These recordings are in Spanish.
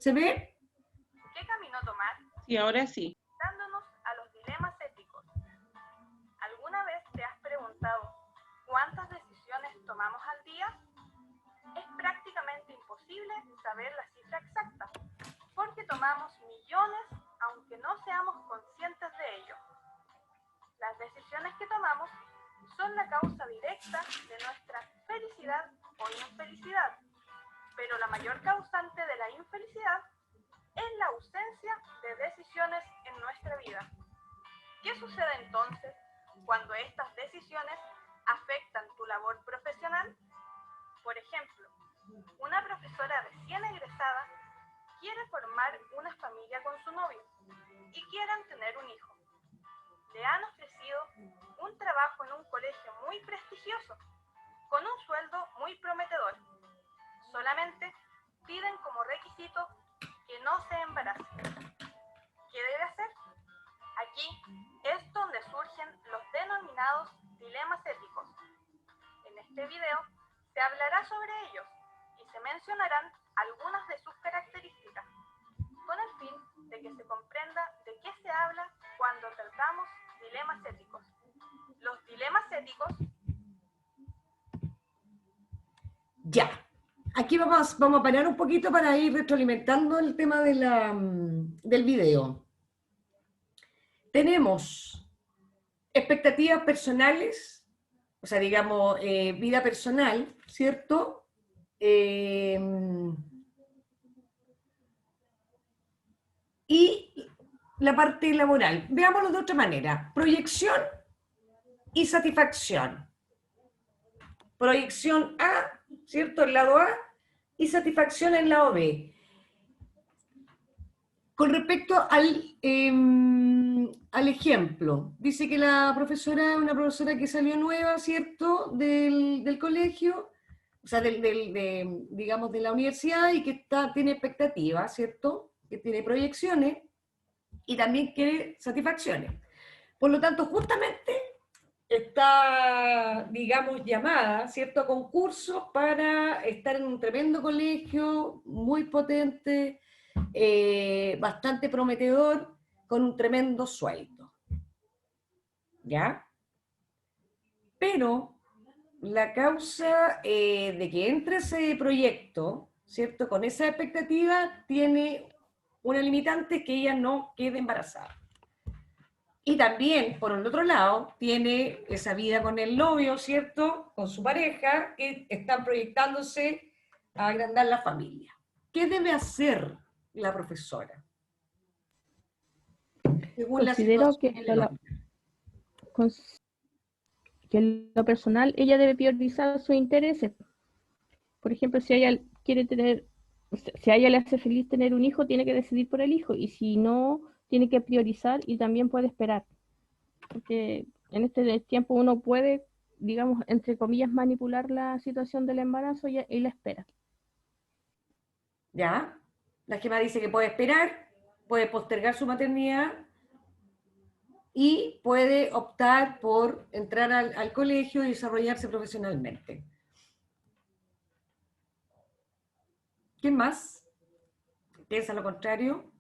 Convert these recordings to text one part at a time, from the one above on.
¿Se ve? ¿Qué camino tomar? Sí, ahora sí. Dándonos a los dilemas éticos. ¿Alguna vez te has preguntado cuántas decisiones tomamos al día? Es prácticamente imposible saber la cifra exacta, porque tomamos millones aunque no seamos conscientes de ello. Las decisiones que tomamos son la causa directa de nuestra felicidad o infelicidad, pero la mayor causante de la infelicidad es la ausencia de decisiones en nuestra vida. ¿Qué sucede entonces cuando estas decisiones afectan tu labor profesional? Por ejemplo, una profesora recién egresada quiere formar una familia con su novio y quieren tener un hijo. Le han ofrecido un trabajo en un colegio muy prestigioso, con un sueldo muy prometedor. Solamente piden como requisito que no se embarace. ¿Qué debe hacer? Aquí es donde surgen los denominados dilemas éticos. En este video se hablará sobre ellos y se mencionarán algunas de sus características, con el fin de que se comprenda de qué se habla cuando tratamos dilemas éticos. Los dilemas éticos... Ya. Aquí vamos a parar un poquito para ir retroalimentando el tema de del video. Tenemos expectativas personales, o sea, digamos, vida personal, ¿cierto? Y la parte laboral. Veámoslo de otra manera. Proyección y satisfacción. Proyección A, ¿cierto? El lado A, y satisfacción en el lado B. Con respecto al ejemplo, dice que la profesora es una profesora que salió nueva, ¿cierto?, del colegio, o sea, digamos, de la universidad, y que tiene expectativas, ¿cierto?, que tiene proyecciones, y también quiere satisfacciones. Por lo tanto, justamente está, digamos, llamada, ¿cierto?, a concurso para estar en un tremendo colegio, muy potente, bastante prometedor, con un tremendo sueldo. ¿Ya? Pero la causa de que entre ese proyecto, ¿cierto?, con esa expectativa, tiene una limitante, que ella no quede embarazada. Y también, por el otro lado, tiene esa vida con el novio, ¿cierto?, con su pareja, que están proyectándose a agrandar la familia. ¿Qué debe hacer la profesora? Según Considero que en lo personal ella debe priorizar sus intereses. Por ejemplo, si ella quiere tener, si a ella le hace feliz tener un hijo, tiene que decidir por el hijo, y si no, tiene que priorizar y también puede esperar. Porque en este tiempo uno puede, digamos, entre comillas, manipular la situación del embarazo y la espera. ¿Ya? La Gemma dice que puede esperar, puede postergar su maternidad y puede optar por entrar al colegio y desarrollarse profesionalmente. ¿Quién más piensa lo contrario?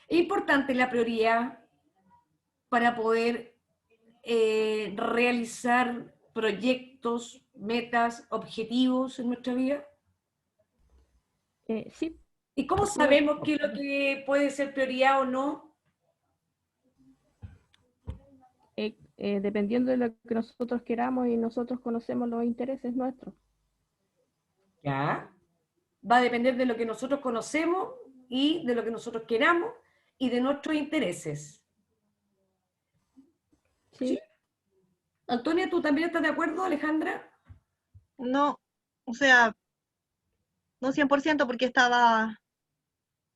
Es importante la prioridad para poder realizar proyectos, metas, objetivos en nuestra vida. Sí. ¿Y cómo sabemos qué es lo que puede ser prioridad o no? Dependiendo de lo que nosotros queramos y nosotros conocemos los intereses nuestros. ¿Ya? Va a depender de lo que nosotros conocemos y de lo que nosotros queramos y de nuestros intereses. Sí. Antonia, ¿tú también estás de acuerdo, Alejandra? No, o sea, no 100% porque estaba...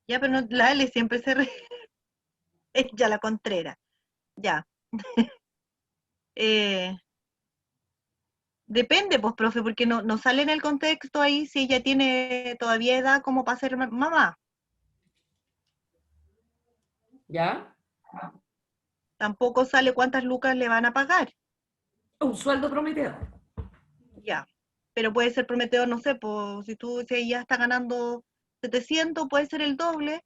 Ya, pero no, la L siempre se... Es ya la Contrera. Ya. Depende, pues, profe, porque no sale en el contexto ahí si ella tiene todavía edad como para ser mamá. ¿Ya? Tampoco sale cuántas lucas le van a pagar. Un sueldo prometedor. Ya. Pero puede ser prometedor, no sé, pues, si ella está ganando 700, puede ser el doble,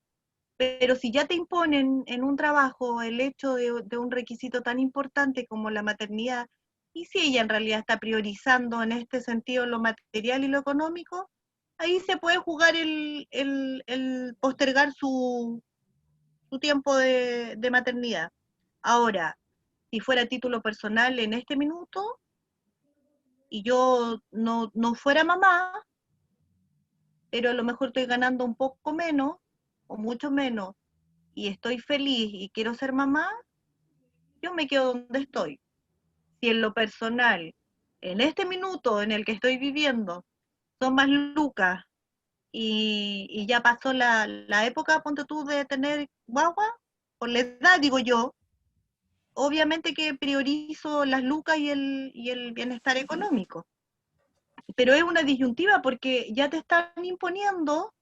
pero si ya te imponen en un trabajo el hecho de un requisito tan importante como la maternidad, y si ella en realidad está priorizando en este sentido lo material y lo económico, ahí se puede jugar el postergar su tiempo de maternidad. Ahora, si fuera a título personal en este minuto y yo no fuera mamá, pero a lo mejor estoy ganando un poco menos o mucho menos y estoy feliz y quiero ser mamá, yo me quedo donde estoy. Si en lo personal, en este minuto en el que estoy viviendo, son más lucas y ya pasó la época, ponte tú, de tener guagua, por la edad digo yo, obviamente que priorizo las lucas y el bienestar económico. Pero es una disyuntiva porque ya te están imponiendo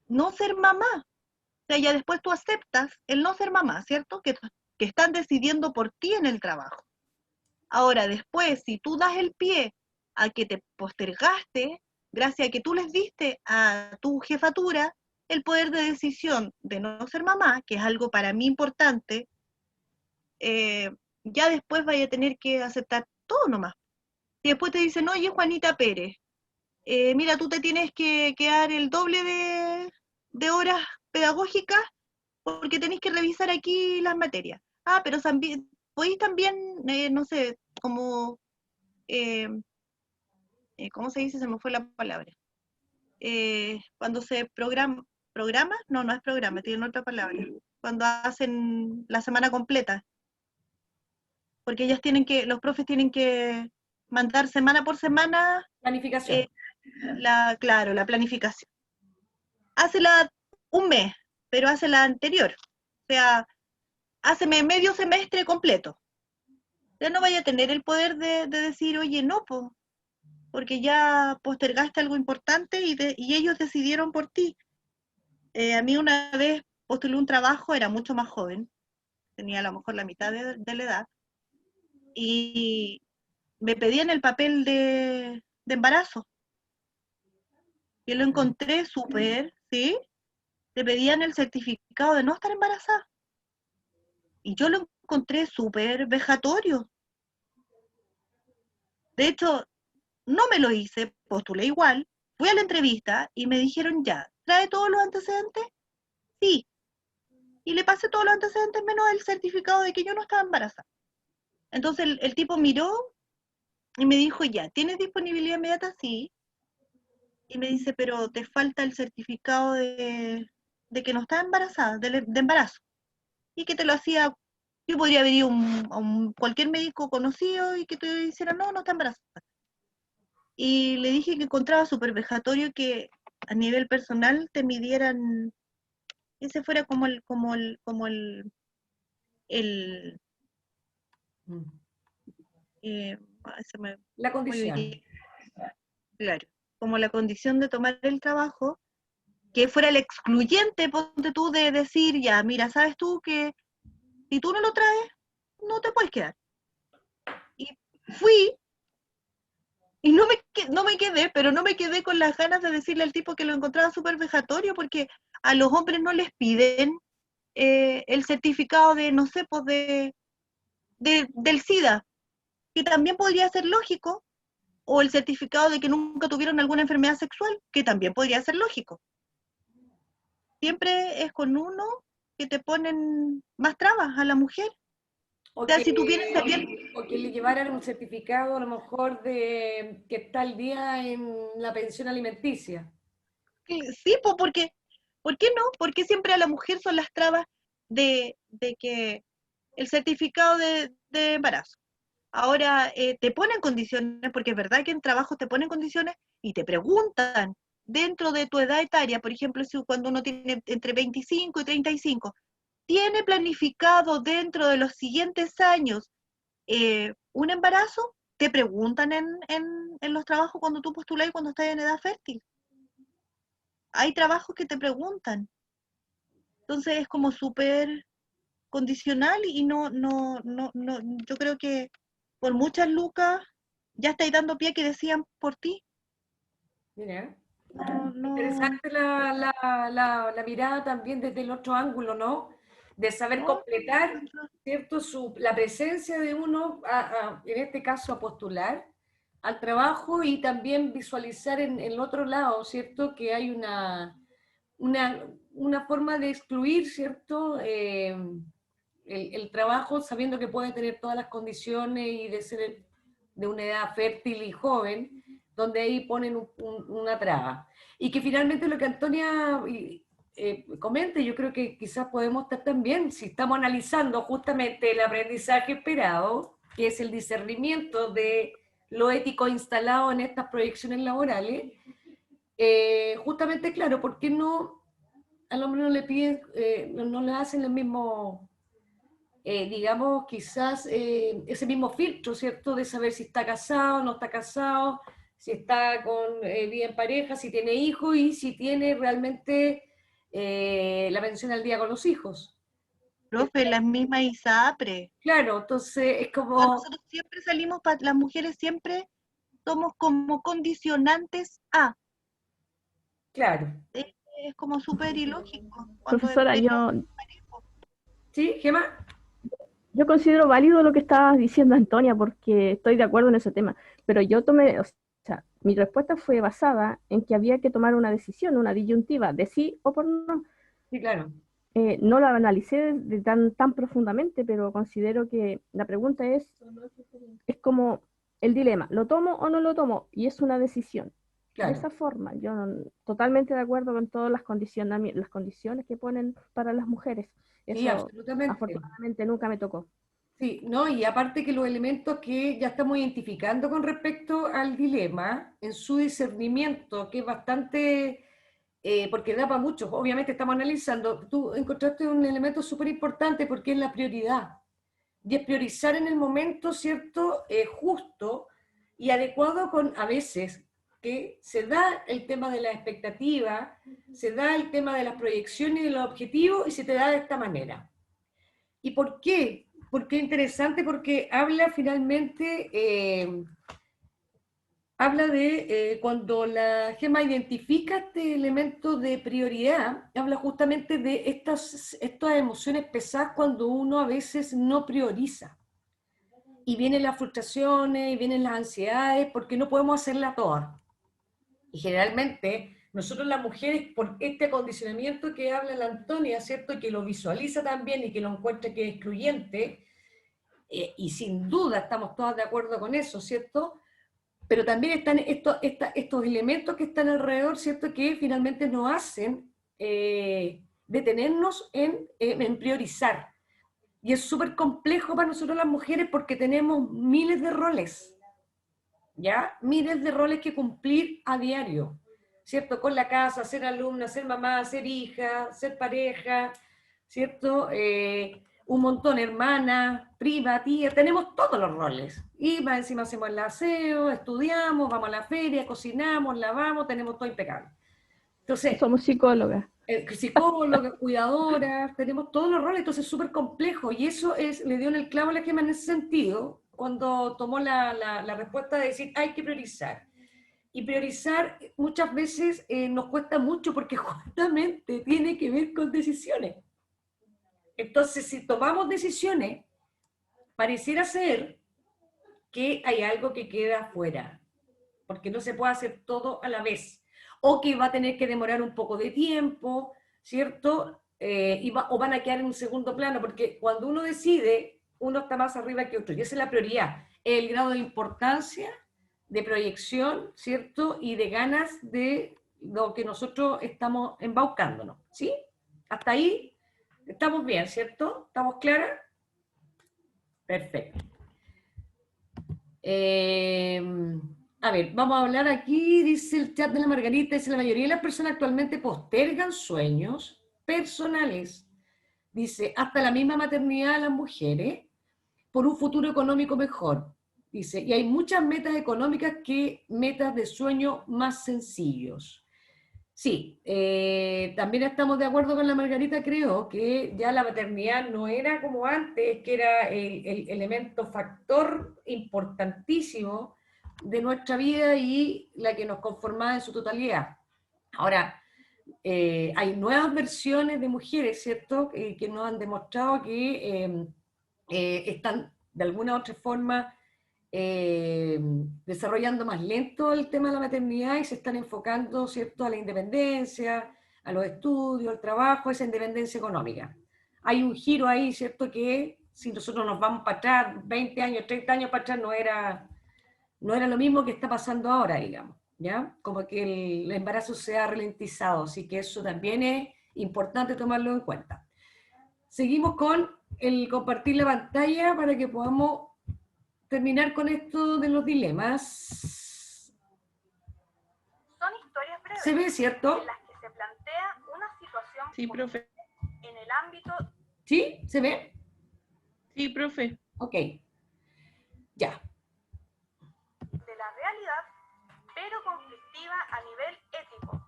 no ser mamá. O sea, ya después tú aceptas el no ser mamá, ¿cierto? Que están decidiendo por ti en el trabajo. Ahora, después, si tú das el pie a que te postergaste, gracias a que tú les diste a tu jefatura el poder de decisión de no ser mamá, que es algo para mí importante, ya después vaya a tener que aceptar todo nomás. Y después te dicen, oye, Juanita Pérez, mira, tú te tienes que quedar el doble de horas pedagógicas porque tenéis que revisar aquí las materias. Ah, pero también, podéis también, no sé, como, eh, ¿cómo se dice? Se me fue la palabra. Cuando se programa, no es programa, tienen otra palabra. Cuando hacen la semana completa, porque los profes tienen que mandar semana por semana, Planificación. claro, la planificación. Hácela un mes, pero hace la anterior. O sea, háceme medio semestre completo. Ya no vaya a tener el poder de decir, oye, no, porque ya postergaste algo importante y ellos decidieron por ti. A mí una vez postulé un trabajo, era mucho más joven, tenía a lo mejor la mitad de la edad, y me pedían el papel de embarazo. Yo lo encontré súper, ¿sí? Te pedían el certificado de no estar embarazada. Y yo lo encontré súper vejatorio. De hecho, no me lo hice, postulé igual, fui a la entrevista y me dijeron ya, ¿trae todos los antecedentes? Sí. Y le pasé todos los antecedentes menos el certificado de que yo no estaba embarazada. Entonces el tipo miró y me dijo, ya, ¿tienes disponibilidad inmediata? Sí. Y me dice, pero te falta el certificado de que no estaba embarazada, de embarazo. Y que te lo hacía, yo podría haber ido a cualquier médico conocido y que te hiciera, no está embarazada. Y le dije que encontraba súper vejatorio que a nivel personal te midieran, ese fuera el Mm. se me La fue hoy día, condición. claro, como la condición de tomar el trabajo, que fuera el excluyente, ponte tú, de decir, ya, mira, sabes tú que si tú no lo traes, no te puedes quedar. Y fui, y no me quedé, pero no me quedé con las ganas de decirle al tipo que lo encontraba súper vejatorio, porque a los hombres no les piden el certificado de, no sé, pues del SIDA, que también podría ser lógico, o el certificado de que nunca tuvieron alguna enfermedad sexual, que también podría ser lógico. Siempre es con uno que te ponen más trabas a la mujer. O O sea, que, si tú vienes saliendo, o que le llevaran un certificado a lo mejor de que está al día en la pensión alimenticia. sí, pues porque, ¿por qué no? Porque siempre a la mujer son las trabas de que el certificado de embarazo. Ahora te ponen condiciones, porque es verdad que en trabajo te ponen condiciones y te preguntan dentro de tu edad etaria, por ejemplo, si cuando uno tiene entre 25 y 35, ¿tiene planificado dentro de los siguientes años un embarazo? Te preguntan en los trabajos cuando tú postulas y cuando estás en edad fértil. Hay trabajos que te preguntan. Entonces es como súper condicional y yo creo que por muchas lucas, ya estáis dando pie que decían por ti. Mira, No, interesante la mirada también desde el otro ángulo, ¿no? De saber no, completar, ¿cierto? La presencia de uno, en este caso a postular, al trabajo y también visualizar en el otro lado, ¿cierto? Que hay una forma de excluir, ¿cierto? El trabajo sabiendo que puede tener todas las condiciones y de ser de una edad fértil y joven, donde ahí ponen una traba. Y que finalmente lo que Antonia comente, yo creo que quizás podemos estar también, si estamos analizando justamente el aprendizaje esperado, que es el discernimiento de lo ético instalado en estas proyecciones laborales, justamente, claro, ¿por qué no al hombre no le piden, no le hacen el mismo, digamos, quizás ese mismo filtro, ¿cierto? De saber si está casado, no está casado, si está con vida en pareja, si tiene hijos y si tiene realmente la pensión al día con los hijos. profe, las mismas ISAPRE. Claro, entonces es Todas como, nosotros siempre salimos, las mujeres siempre somos como condicionantes a. claro. Es, es como súper ilógico cuando Profesora, debería yo, ser parejo. ¿Sí, Gemma? yo considero válido lo que estabas diciendo, Antonia, porque estoy de acuerdo en ese tema, pero yo tomé, o sea, mi respuesta fue basada en que había que tomar una decisión, una disyuntiva, de sí o por no. Sí, claro. No la analicé tan profundamente, pero considero que la pregunta es como el dilema, ¿lo tomo o no lo tomo? Y es una decisión. De Claro. esa forma, yo totalmente de acuerdo con todas las condiciones que ponen para las mujeres. Sí, Eso absolutamente. afortunadamente nunca me tocó. Sí, no, y aparte que los elementos que ya estamos identificando con respecto al dilema, en su discernimiento, que es bastante, porque da para muchos, obviamente estamos analizando, tú encontraste un elemento súper importante porque es la prioridad, y es priorizar en el momento, ¿cierto?, justo y adecuado con, a veces, que se da el tema de la expectativa, se da el tema de las proyecciones y de los objetivos, y se te da de esta manera. ¿Y por qué? Porque es interesante, porque habla finalmente, habla de cuando la Gema identifica este elemento de prioridad, habla justamente de estas emociones pesadas cuando uno a veces no prioriza. Y vienen las frustraciones, y vienen las ansiedades, porque no podemos hacerla todas. Y generalmente nosotros las mujeres, por este acondicionamiento que habla la Antonia, ¿cierto? Y que lo visualiza también y que lo encuentra que es excluyente, y sin duda estamos todas de acuerdo con eso, ¿cierto? Pero también están estos elementos que están alrededor, ¿cierto? Que finalmente nos hacen detenernos en priorizar. Y es súper complejo para nosotros las mujeres porque tenemos miles de roles, ¿ya? Miles de roles que cumplir a diario, ¿cierto? Con la casa, ser alumna, ser mamá, ser hija, ser pareja, ¿cierto? Un montón, hermana, prima, tía, tenemos todos los roles. Y más encima hacemos el aseo, estudiamos, vamos a la feria, cocinamos, lavamos, tenemos todo impecable. Entonces, Somos psicólogas. psicólogas, cuidadoras, tenemos todos los roles, entonces es súper complejo. Y eso le dio en el clavo a la Gema en ese sentido, cuando tomó la respuesta de decir hay que priorizar. Y priorizar muchas veces nos cuesta mucho porque justamente tiene que ver con decisiones. Entonces, si tomamos decisiones, pareciera ser que hay algo que queda fuera, porque no se puede hacer todo a la vez, o que va a tener que demorar un poco de tiempo, ¿cierto? O van a quedar en un segundo plano, porque cuando uno decide, uno está más arriba que otro, y esa es la prioridad, el grado de importancia, de proyección, ¿cierto? Y de ganas de lo que nosotros estamos embaucándonos, ¿sí? Hasta ahí estamos bien, ¿cierto? ¿Estamos claras? Perfecto. Eh, a ver, vamos a hablar aquí, dice el chat de la Margarita, dice la mayoría de las personas actualmente postergan sueños personales, dice, hasta la misma maternidad de las mujeres, por un futuro económico mejor, dice, y hay muchas metas económicas que metas de sueño más sencillos. Sí, también estamos de acuerdo con la Margarita, creo que ya la maternidad no era como antes, que era el elemento factor importantísimo de nuestra vida y la que nos conformaba en su totalidad. Ahora, hay nuevas versiones de mujeres, ¿cierto?, que nos han demostrado que están de alguna u otra forma desarrollando más lento el tema de la maternidad y se están enfocando, ¿cierto?, a la independencia, a los estudios, al trabajo, a esa independencia económica. Hay un giro ahí, ¿cierto?, que si nosotros nos vamos para atrás, 20 años, 30 años para atrás, no era lo mismo que está pasando ahora, digamos, ¿ya? Como que el embarazo se ha ralentizado, así que eso también es importante tomarlo en cuenta. Seguimos con el compartir la pantalla para que podamos terminar con esto de los dilemas. Son historias breves ¿Se ve, cierto? en las que se plantea una situación Sí, profe. en el ámbito ¿Sí? ¿Se ve? Sí, profe. Ok. Ya. de la realidad, pero conflictiva a nivel ético,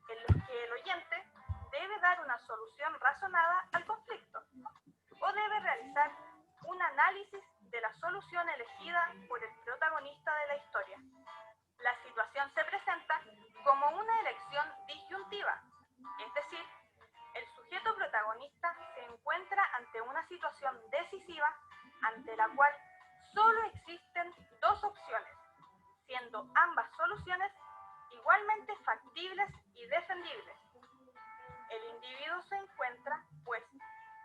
en los que el oyente debe dar una solución razonada al conflicto o debe realizar un análisis de la solución elegida por el protagonista de la historia. La situación se presenta como una elección disyuntiva, es decir, el sujeto protagonista se encuentra ante una situación decisiva ante la cual solo existen dos opciones, siendo ambas soluciones igualmente factibles y defendibles. El individuo se encuentra, pues,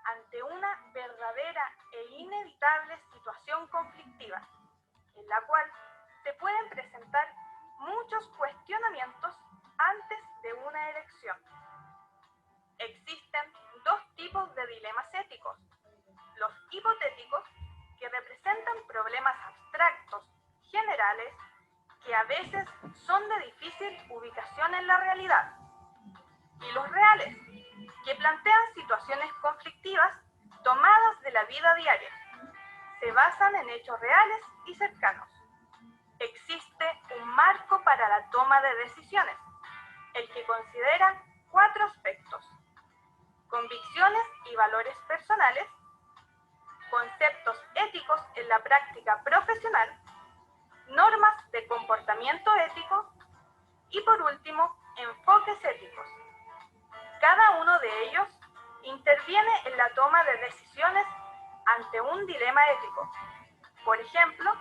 ante una verdadera e inevitable situación conflictiva, en la cual se pueden presentar muchos cuestionamientos antes de una elección. Existen dos tipos de dilemas éticos: los hipotéticos, que representan problemas abstractos, generales, que a veces son de difícil ubicación en la realidad, y los reales, que plantean situaciones conflictivas tomadas de la vida diaria. Se basan en hechos reales y cercanos. Existe un marco para la toma de decisiones, el que considera 4 aspectos: convicciones y valores personales, conceptos éticos en la práctica profesional, normas de comportamiento ético y, por último, enfoques éticos. Cada uno de ellos interviene en la toma de decisiones ante un dilema ético. Por ejemplo,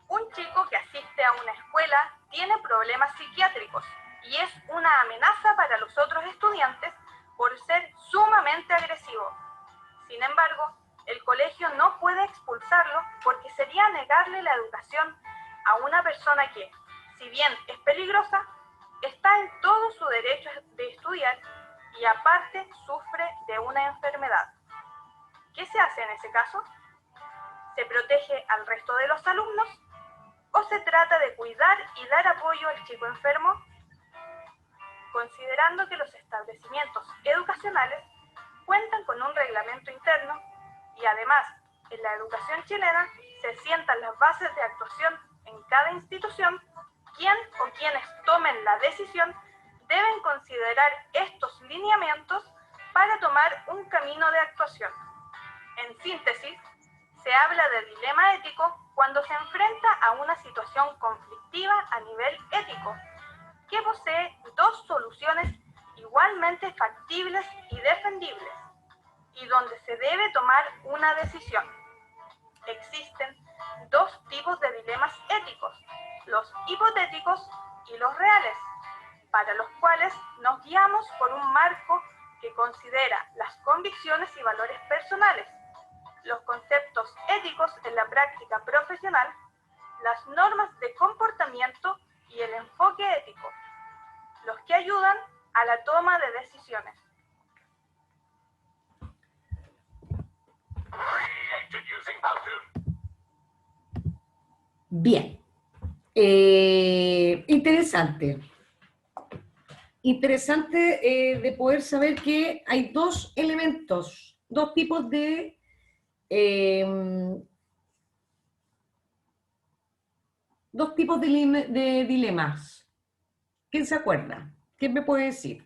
un chico que asiste a una escuela tiene problemas psiquiátricos y es una amenaza para los otros estudiantes por ser sumamente agresivo. Sin embargo, el colegio no puede expulsarlo porque sería negarle la educación a una persona que, si bien es peligrosa, está en todo su derecho de estudiar y aparte sufre de una enfermedad. ¿Qué se hace en ese caso? ¿Se protege al resto de los alumnos o se trata de cuidar y dar apoyo al chico enfermo? Considerando que los establecimientos educacionales cuentan con un reglamento interno y además en la educación chilena se sientan las bases de actuación en cada institución, quien o quienes tomen la decisión deben considerar estos lineamientos para tomar un camino de actuación. En síntesis, se habla de dilema ético cuando se enfrenta a una situación conflictiva a nivel ético, que posee dos soluciones igualmente factibles y defendibles, y donde se debe tomar una decisión. Existen dos tipos de dilemas éticos: los hipotéticos y los reales, para los cuales nos guiamos por un marco que considera las convicciones y valores personales, los conceptos éticos en la práctica profesional, las normas de comportamiento y el enfoque ético, los que ayudan a la toma de decisiones. Bien. Interesante. Interesante de poder saber que hay dos elementos, dos tipos de dilemas. ¿Quién se acuerda? ¿Qué me puede decir?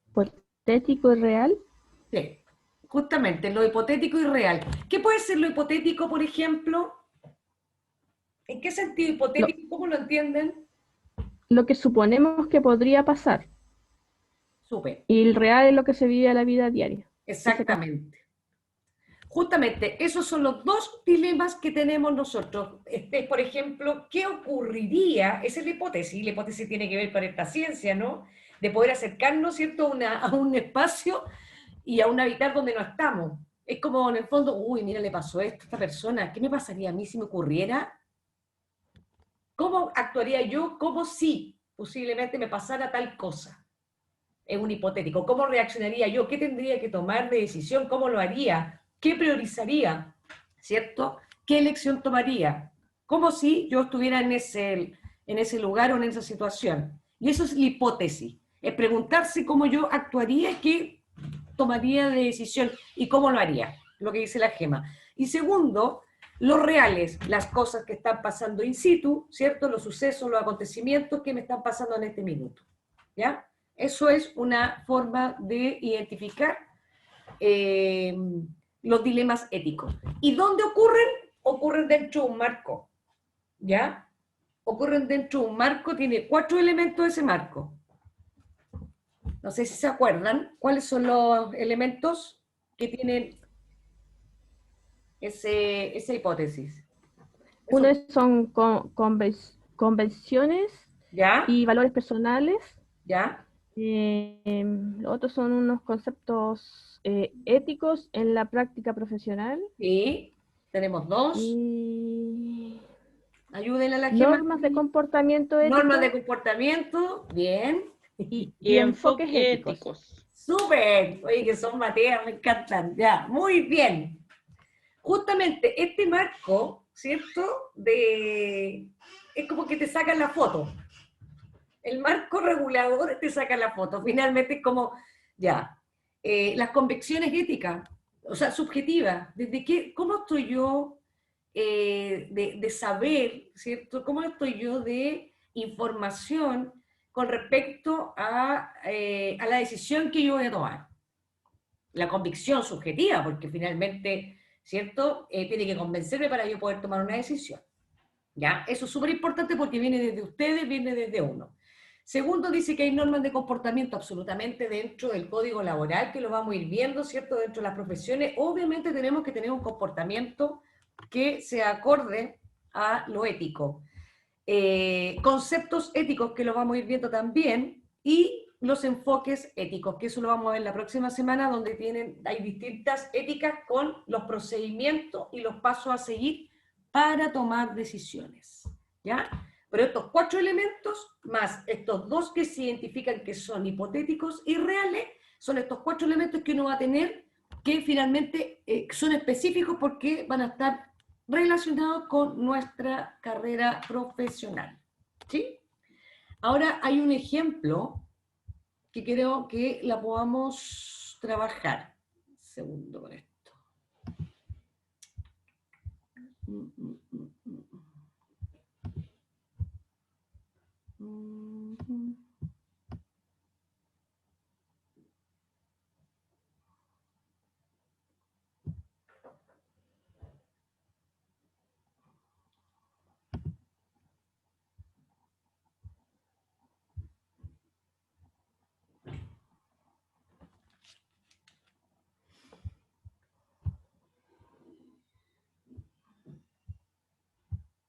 Hipotético y real. Sí, justamente, lo hipotético y real. ¿Qué puede ser lo hipotético, por ejemplo? ¿En qué sentido Lo, hipotético? ¿Cómo lo entienden? lo que suponemos que podría pasar. Súper, Y el real es lo que se vive a la vida diaria. Ese concepto. exactamente. Justamente, esos son los dos dilemas que tenemos nosotros. Por ejemplo, ¿qué ocurriría? Esa es la hipótesis tiene que ver con esta ciencia, ¿no? De poder acercarnos, ¿cierto?, a un espacio y a un habitar donde no estamos. Es como en el fondo, uy, mira, le pasó esto a esta persona, ¿qué me pasaría a mí si me ocurriera? ¿Cómo actuaría yo? ¿Cómo si posiblemente me pasara tal cosa? Es un hipotético. ¿Cómo reaccionaría yo? ¿Qué tendría que tomar de decisión? ¿Cómo lo haría? ¿Qué priorizaría? ¿Cierto? ¿Qué elección tomaría? Como si yo estuviera en ese lugar o en esa situación. Y eso es la hipótesis. Es preguntarse cómo yo actuaría, qué tomaría de decisión y cómo lo haría, lo que dice la Gema. Y segundo, los reales, las cosas que están pasando in situ, ¿cierto? Los sucesos, los acontecimientos que me están pasando en este minuto. ¿Ya? Eso es una forma de identificar eh, los dilemas éticos. ¿Y dónde ocurren? Ocurren dentro de un marco. ¿Ya? Ocurren dentro de un marco, tiene 4 elementos ese marco. No sé si se acuerdan cuáles son los elementos que tienen esa hipótesis. Uno Eso, son convenciones ¿ya? y valores personales. ¿Ya? Los otros son unos conceptos éticos en la práctica profesional Sí. Tenemos 2. y Ayúdenle a la Gema. normas de comportamiento Normas de ético comportamiento. Bien. Y y enfoques enfoques éticos. éticos. Súper. Oye, que son materias, me encantan. Ya, muy bien. Justamente este marco, ¿cierto? Es como que te sacan la foto. El marco regulador te saca la foto. Finalmente es como, ya, las convicciones éticas, o sea, subjetivas. ¿Cómo estoy yo de saber, ¿cierto? ¿Cómo estoy yo de información con respecto a la decisión que yo voy a tomar? La convicción subjetiva, porque finalmente, ¿cierto? Tiene que convencerme para yo poder tomar una decisión. ¿Ya? Eso es súper importante porque viene desde ustedes, viene desde uno. Segundo, dice que hay normas de comportamiento absolutamente dentro del código laboral, que lo vamos a ir viendo, ¿cierto? Dentro de las profesiones. Obviamente tenemos que tener un comportamiento que sea acorde a lo ético. Conceptos éticos que lo vamos a ir viendo también, y los enfoques éticos, que eso lo vamos a ver la próxima semana, donde hay distintas éticas con los procedimientos y los pasos a seguir para tomar decisiones. ¿Ya? Pero estos 4 elementos, más estos 2 que se identifican que son hipotéticos y reales, son estos 4 elementos que uno va a tener que finalmente son específicos porque van a estar relacionados con nuestra carrera profesional. ¿Sí? Ahora hay un ejemplo que creo que la podamos trabajar. Un segundo con esto.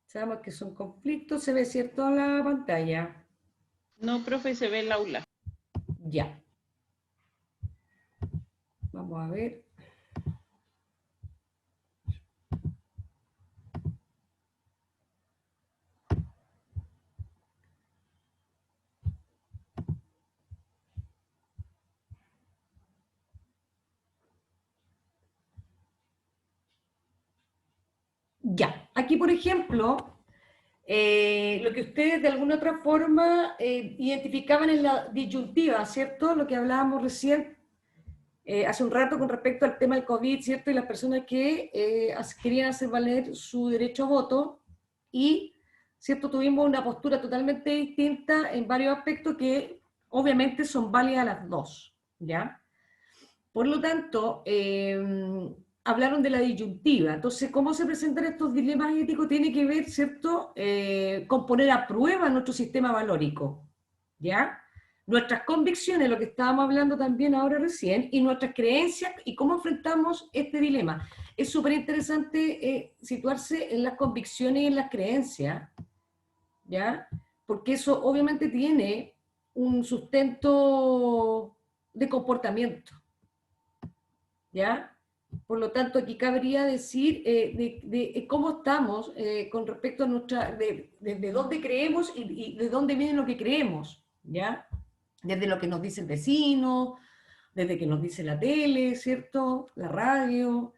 Sabemos que son conflictos, se ve cierto en la pantalla. No, profe, se ve el aula. Ya. Vamos a ver. Ya. Aquí, por ejemplo, lo que ustedes de alguna otra forma identificaban en la disyuntiva, ¿cierto? Lo que hablábamos recién hace un rato con respecto al tema del COVID, ¿cierto? Y las personas que querían hacer valer su derecho a voto y ¿cierto? Tuvimos una postura totalmente distinta en varios aspectos que obviamente son válidas las dos, ¿ya? Por lo tanto, hablaron de la disyuntiva. Entonces, ¿cómo se presentan estos dilemas éticos? Tiene que ver, ¿cierto?, con poner a prueba nuestro sistema valórico, ¿ya? Nuestras convicciones, lo que estábamos hablando también ahora recién, y nuestras creencias, y cómo enfrentamos este dilema. Es súper interesante situarse en las convicciones y en las creencias, ¿ya? Porque eso obviamente tiene un sustento de comportamiento, ¿ya? Por lo tanto, aquí cabría decir de cómo estamos con respecto a de dónde creemos y de dónde viene lo que creemos, ¿ya? Desde lo que nos dice el vecino, desde que nos dice la tele, ¿cierto? La radio,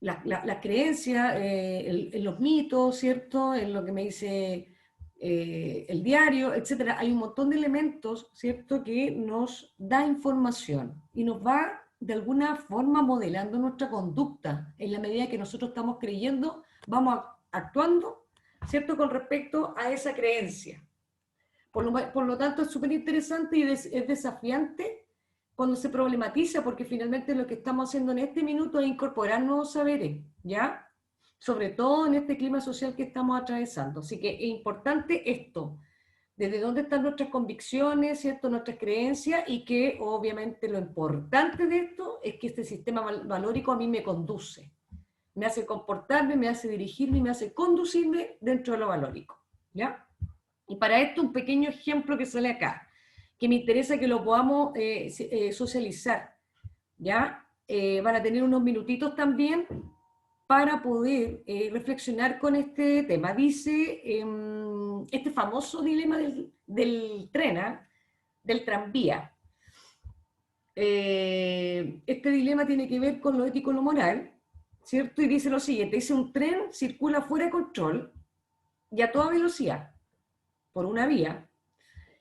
las creencias, en los mitos, ¿cierto? En lo que me dice el diario, etcétera. Hay un montón de elementos, ¿cierto?, que nos da información y nos va de alguna forma modelando nuestra conducta en la medida que nosotros estamos creyendo, vamos actuando, ¿cierto?, con respecto a esa creencia. Por lo tanto, es súper interesante y es desafiante cuando se problematiza, porque finalmente lo que estamos haciendo en este minuto es incorporar nuevos saberes, ¿ya? Sobre todo en este clima social que estamos atravesando. Así que es importante esto, desde dónde están nuestras convicciones, ¿cierto?, nuestras creencias, y que obviamente lo importante de esto es que este sistema valórico a mí me conduce, me hace comportarme, me hace dirigirme y me hace conducirme dentro de lo valórico, ¿ya? Y para esto un pequeño ejemplo que sale acá, que me interesa que lo podamos socializar, ¿ya? Van a tener unos minutitos también para poder reflexionar con este tema. Dice este famoso dilema del tren, ¿ah?, del tranvía. Este dilema tiene que ver con lo ético y lo moral, ¿cierto? Y dice lo siguiente, dice: un tren circula fuera de control y a toda velocidad por una vía,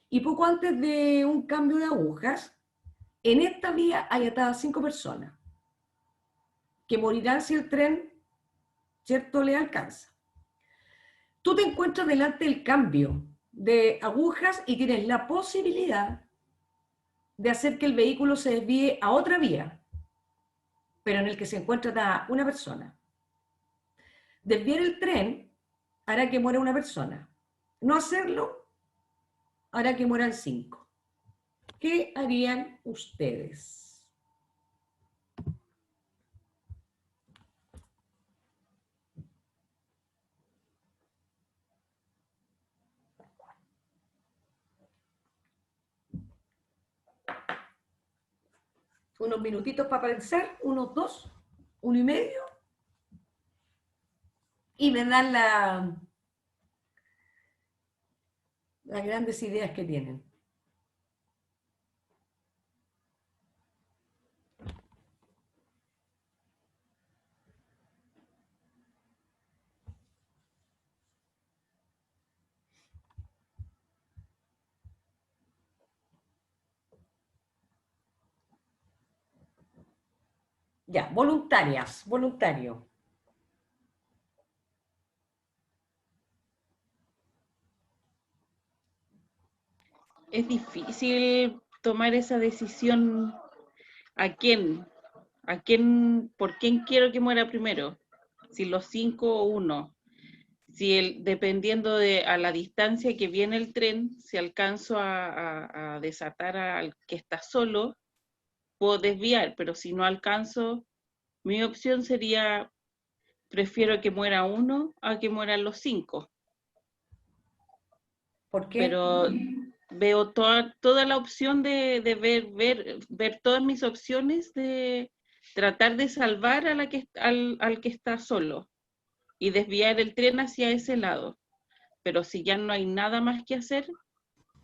y poco antes de un cambio de agujas, en esta vía hay atadas 5 personas que morirán si el tren, ¿cierto?, le alcanza. Tú te encuentras delante del cambio de agujas y tienes la posibilidad de hacer que el vehículo se desvíe a otra vía, pero en el que se encuentra atada una persona. Desviar el tren hará que muera una persona. No hacerlo hará que mueran 5. ¿Qué harían ustedes? Unos minutitos para pensar, unos 2, 1 y medio, y me dan las grandes ideas que tienen. Ya, voluntarias, voluntario. Es difícil tomar esa decisión. ¿A quién? ¿Por quién quiero que muera primero? Si los 5 o uno. Dependiendo a la distancia que viene el tren, si alcanzo a desatar al que está solo, puedo desviar, pero si no alcanzo, mi opción sería: prefiero que muera uno a que mueran los 5. ¿Por qué? Pero veo toda la opción de ver todas mis opciones de tratar de salvar al que está solo y desviar el tren hacia ese lado. Pero si ya no hay nada más que hacer,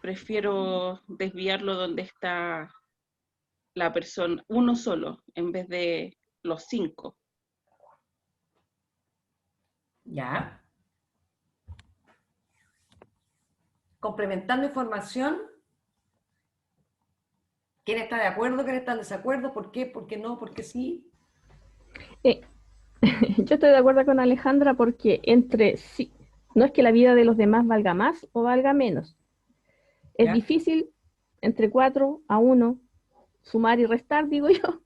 prefiero desviarlo donde está la persona, uno solo, en vez de los 5. Ya. Complementando información, ¿quién está de acuerdo? ¿Quién está en desacuerdo? ¿Por qué? ¿Por qué no? ¿Por qué sí? Eh, Yo estoy de acuerdo con Alejandra porque sí, no es que la vida de los demás valga más o valga menos. Es ¿Ya? difícil entre 4 a 1 sumar y restar, digo yo.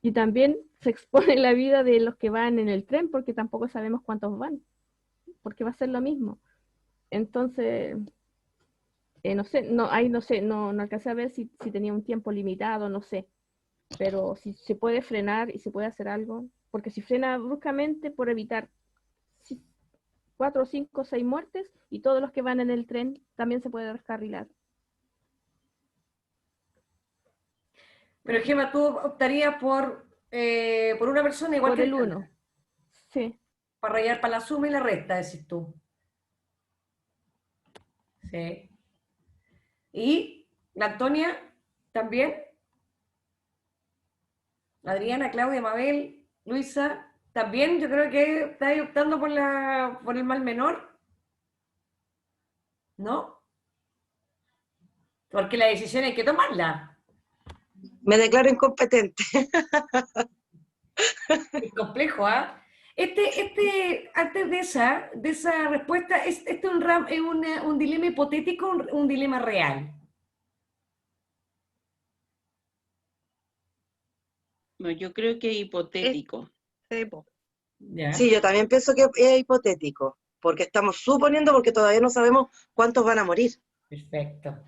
Y también se expone la vida de los que van en el tren porque tampoco sabemos cuántos van, porque va a ser lo mismo. Entonces, no sé, no sé, no alcancé a ver si tenía un tiempo limitado, no sé. Pero si se puede frenar y se puede hacer algo, porque si frena bruscamente por evitar 4, 5, 6 muertes y todos los que van en el tren también se puede descarrilar. Pero Gemma, tú optarías por una persona igual Por que el Alejandra, 1, sí. para rayar para la suma y la resta, decís tú. Sí. ¿Y la Antonia también? Adriana, Claudia, Mabel, Luisa, también yo creo que estáis optando por el mal menor, ¿no? Porque la decisión hay que tomarla. Me declaro incompetente. Es complejo, ¿ah? Antes de esa respuesta, este es un dilema hipotético, un dilema real. No, yo creo que es hipotético. Sí, po. ¿Ya? Sí, yo también pienso que es hipotético, porque estamos suponiendo, porque todavía no sabemos cuántos van a morir. Perfecto.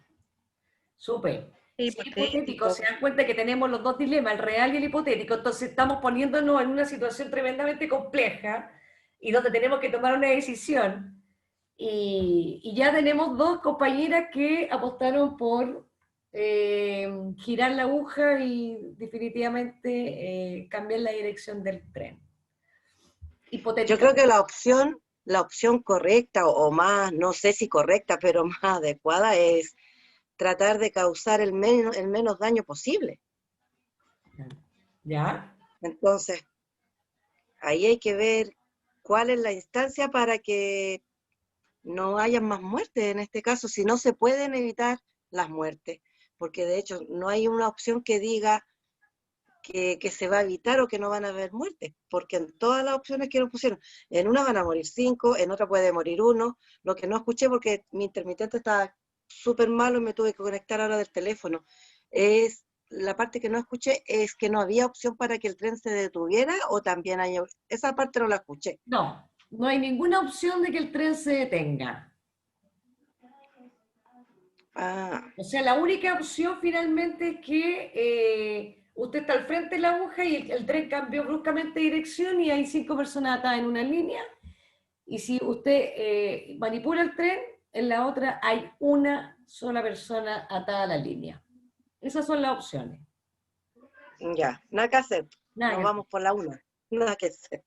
Súper. Es Si es hipotético, hipotético. se dan cuenta que tenemos los dos dilemas, el real y el hipotético, entonces estamos poniéndonos en una situación tremendamente compleja y donde tenemos que tomar una decisión. Y ya tenemos dos compañeras que apostaron por girar la aguja y definitivamente cambiar la dirección del tren. Yo creo Hipotéticamente. que la opción correcta, o más, no sé si correcta, pero más adecuada es tratar de causar el menos daño posible. ¿Ya? Entonces, ahí hay que ver cuál es la instancia para que no haya más muertes en este caso, si no se pueden evitar las muertes, porque de hecho no hay una opción que diga que se va a evitar o que no van a haber muertes, porque en todas las opciones que nos pusieron, en una van a morir 5, en otra puede morir 1, lo que no escuché porque mi intermitente estaba súper malo y me tuve que conectar ahora del teléfono, es la parte que no escuché es que no había opción para que el tren se detuviera o también hay, esa parte no la escuché. No, no hay ninguna opción de que el tren se detenga. Ah, O sea, la única opción finalmente es que usted está al frente de la aguja y el tren cambió bruscamente de dirección y hay 5 personas atadas en una línea. Y si usted manipula el tren, en la otra hay una sola persona atada a la línea. Esas son las opciones. ya, nada que hacer, Nada nos que hacer. vamos por la una, nada que hacer.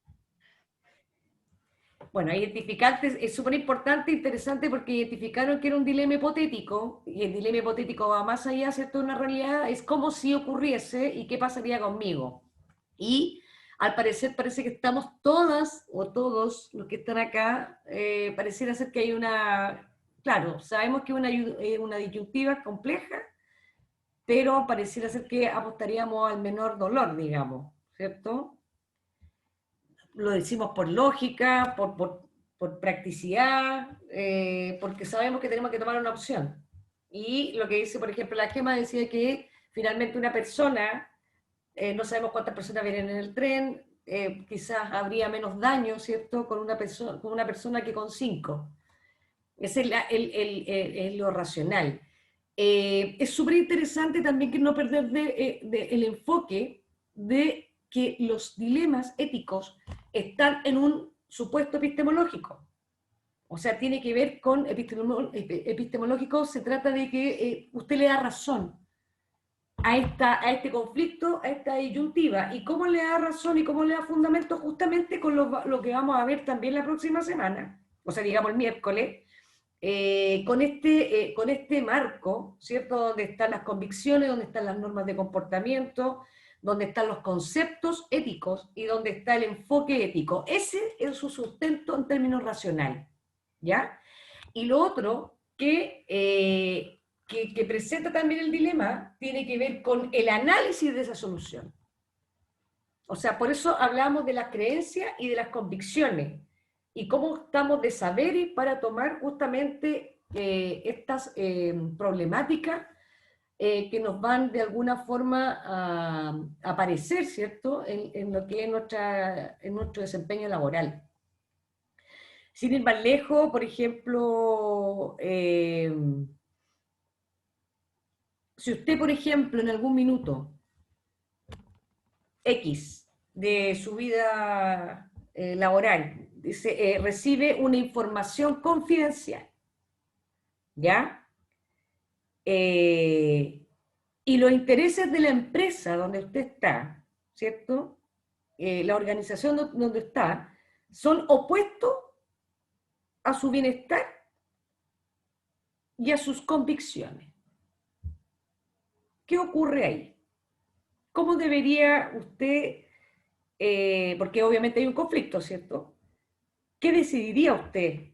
Bueno, identificarte es súper importante e interesante porque identificaron que era un dilema hipotético, y el dilema hipotético va más allá, ¿cierto?, de una realidad, es como si ocurriese y qué pasaría conmigo. Y al parecer parece que estamos todas o todos los que están acá, pareciera ser que hay claro, sabemos que es una disyuntiva compleja, pero pareciera ser que apostaríamos al menor dolor, digamos, ¿cierto? Lo decimos por lógica, por practicidad, porque sabemos que tenemos que tomar una opción. Y lo que dice, por ejemplo, la Gema decía que finalmente una persona, no sabemos cuántas personas vienen en el tren, quizás habría menos daño, ¿cierto?, con una persona que con 5. Ese es lo racional. Es súper interesante también que no perder el enfoque de que los dilemas éticos están en un supuesto epistemológico. O sea, tiene que ver con epistemológico, se trata de que usted le da razón a este conflicto, a esta disyuntiva. ¿Y cómo le da razón y cómo le da fundamento? Justamente con lo que vamos a ver también la próxima semana, o sea, digamos el miércoles, con este marco, ¿cierto? Donde están las convicciones, donde están las normas de comportamiento, donde están los conceptos éticos y donde está el enfoque ético. Ese es su sustento en términos racionales, ¿ya? Y lo otro que presenta también el dilema tiene que ver con el análisis de esa solución. O sea, por eso hablamos de las creencias y de las convicciones, y cómo estamos de saberes para tomar justamente estas problemáticas que nos van de alguna forma a aparecer, ¿cierto?, en lo que es en nuestro desempeño laboral. Sin ir más lejos, por ejemplo, si usted, por ejemplo, en algún minuto X de su vida laboral dice, recibe una información confidencial, ¿ya? Y los intereses de la empresa donde usted está, ¿cierto? La organización donde está, son opuestos a su bienestar y a sus convicciones. ¿Qué ocurre ahí? ¿Cómo debería usted, porque obviamente hay un conflicto, ¿cierto? ¿Qué decidiría usted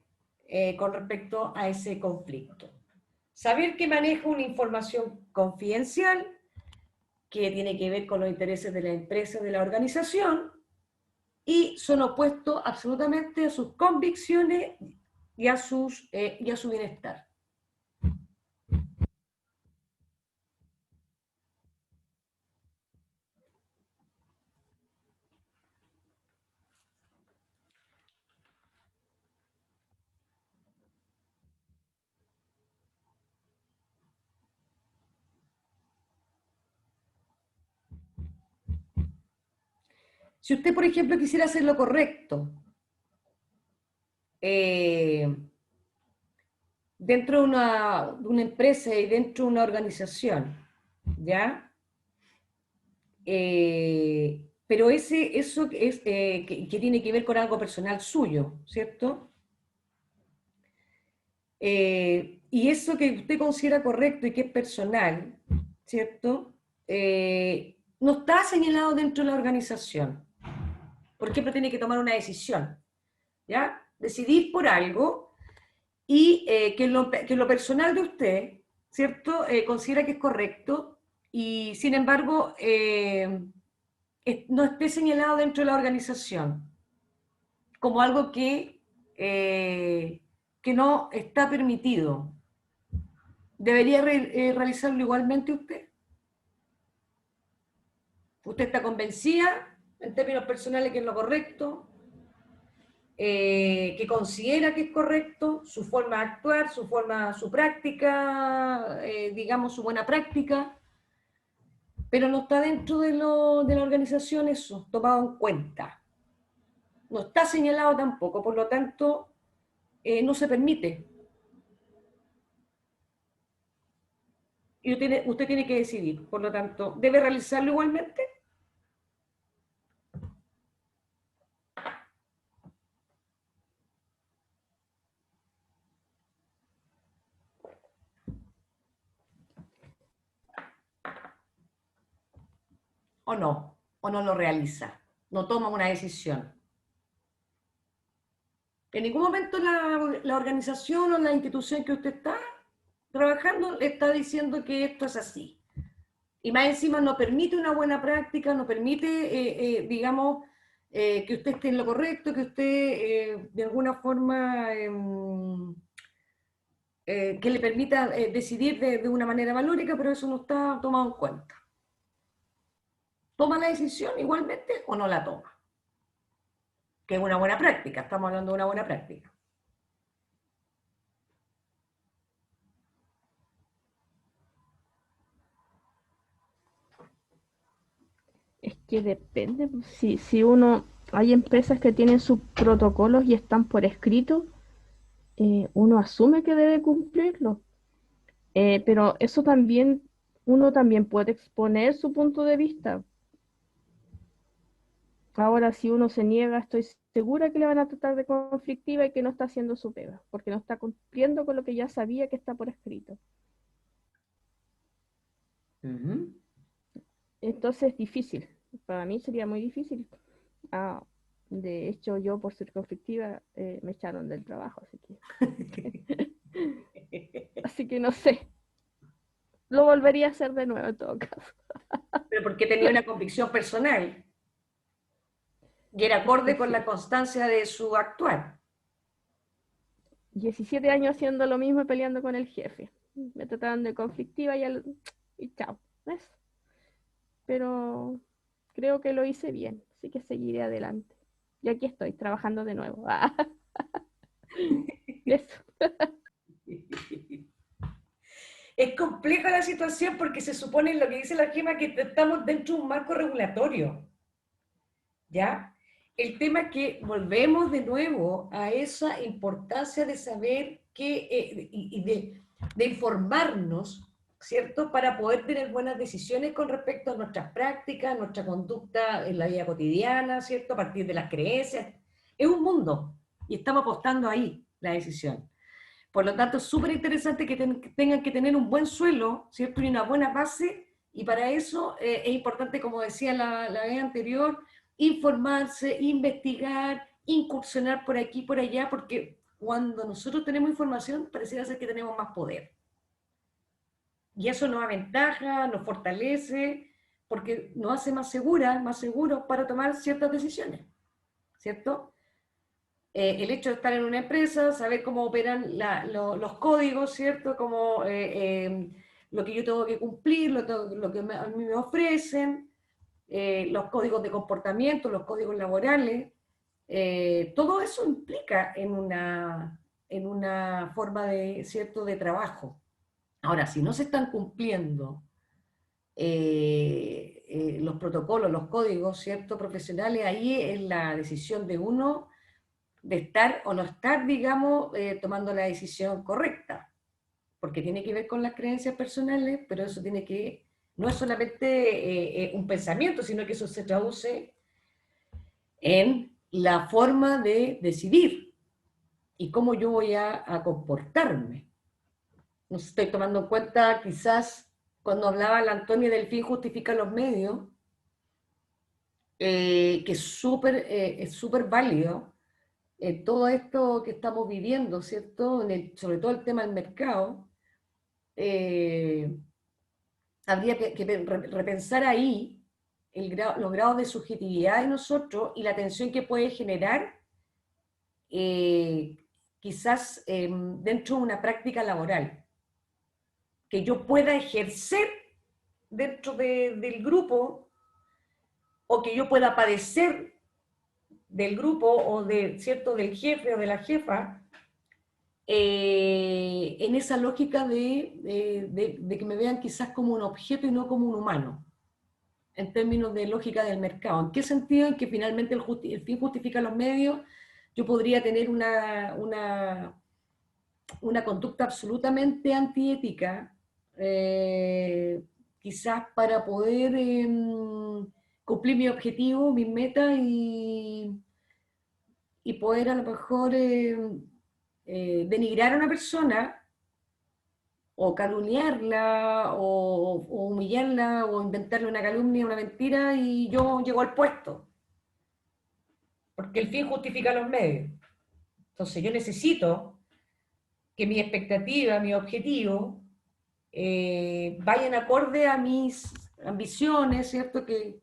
con respecto a ese conflicto? Saber que maneja una información confidencial que tiene que ver con los intereses de la empresa, de la organización, y son opuestos absolutamente a sus convicciones y a su bienestar. Si usted, por ejemplo, quisiera hacer lo correcto, dentro de una empresa y dentro de una organización, ¿ya? Pero eso es, que tiene que ver con algo personal suyo, ¿cierto? Y eso que usted considera correcto y que es personal, ¿cierto? No está señalado dentro de la organización. Por ejemplo, tiene que tomar una decisión, ¿ya? Decidir por algo y que lo personal de usted, ¿cierto? Considera que es correcto y, sin embargo, no esté señalado dentro de la organización como algo que no está permitido. ¿Debería realizarlo igualmente usted? ¿Usted está convencida, en términos personales, que es lo correcto? Que considera que es correcto, su forma de actuar, su práctica, digamos, su buena práctica, pero no está dentro de la organización eso, tomado en cuenta. No está señalado tampoco, por lo tanto, no se permite. Y usted tiene que decidir, por lo tanto, ¿debe realizarlo igualmente? O no lo realiza, no toma una decisión. En ningún momento la organización o la institución que usted está trabajando le está diciendo que esto es así. Y más encima no permite una buena práctica, no permite, digamos, que usted esté en lo correcto, que usted de alguna forma que le permita decidir de una manera valórica, pero eso no está tomado en cuenta. ¿Toma la decisión igualmente o no la toma? Que es una buena práctica, estamos hablando de una buena práctica. Es que depende. Si hay empresas que tienen sus protocolos y están por escrito, uno asume que debe cumplirlo. Pero eso también, uno también puede exponer su punto de vista. Ahora, si uno se niega, estoy segura que le van a tratar de conflictiva y que no está haciendo su pega, porque no está cumpliendo con lo que ya sabía que está por escrito. Entonces es difícil. Para mí sería muy difícil. De hecho, yo por ser conflictiva me echaron del trabajo, así que no sé. Lo volvería a hacer de nuevo en todo caso. Pero porque tenía una convicción personal. Y era acorde con la constancia de su actuar. 17 años haciendo lo mismo y peleando con el jefe. Me trataban de conflictiva y chao. ¿Ves? Pero creo que lo hice bien, así que seguiré adelante. Y aquí estoy, trabajando de nuevo. Eso. Es compleja la situación porque se supone lo que dice la Gema que estamos dentro de un marco regulatorio. ¿Ya? El tema es que volvemos de nuevo a esa importancia de saber y de informarnos, ¿cierto? Para poder tener buenas decisiones con respecto a nuestras prácticas, nuestra conducta en la vida cotidiana, ¿cierto? A partir de las creencias. Es un mundo y estamos apostando ahí la decisión. Por lo tanto, es súper interesante que tengan que tener un buen suelo, ¿cierto? Y una buena base, y para eso es importante, como decía la vez anterior, informarse, investigar, incursionar por aquí, por allá, porque cuando nosotros tenemos información, pareciera ser que tenemos más poder. Y eso nos aventaja, nos fortalece, porque nos hace más seguras, más seguros para tomar ciertas decisiones, ¿cierto? El hecho de estar en una empresa, saber cómo operan los códigos, ¿cierto? Como lo que yo tengo que cumplir, lo que a mí me ofrecen, los códigos de comportamiento, los códigos laborales, todo eso implica en una forma de, ¿cierto?, de trabajo. Ahora, si no se están cumpliendo los protocolos, los códigos, ¿cierto?, profesionales, ahí es la decisión de uno de estar o no estar, digamos, tomando la decisión correcta, porque tiene que ver con las creencias personales, pero eso tiene que, no es solamente un pensamiento, sino que eso se traduce en la forma de decidir y cómo yo voy a comportarme. No sé, estoy tomando en cuenta quizás cuando hablaba la Antonia del fin justifica los medios, que es súper válido todo esto que estamos viviendo, ¿cierto? Sobre todo el tema del mercado, habría que repensar ahí los grados de subjetividad de nosotros y la tensión que puede generar quizás dentro de una práctica laboral, que yo pueda ejercer dentro del grupo o que yo pueda padecer del grupo o ¿cierto?, del jefe o de la jefa, en esa lógica de que me vean quizás como un objeto y no como un humano, en términos de lógica del mercado. ¿En qué sentido? En que finalmente el fin justifica los medios. Yo podría tener una conducta absolutamente antiética, quizás para poder cumplir mi objetivo, mis metas y poder a lo mejor denigrar a una persona o calumniarla o humillarla o inventarle una calumnia, una mentira y yo llego al puesto. Porque el fin justifica los medios. Entonces yo necesito que mi expectativa, mi objetivo, vayan acorde a mis ambiciones, ¿cierto? Que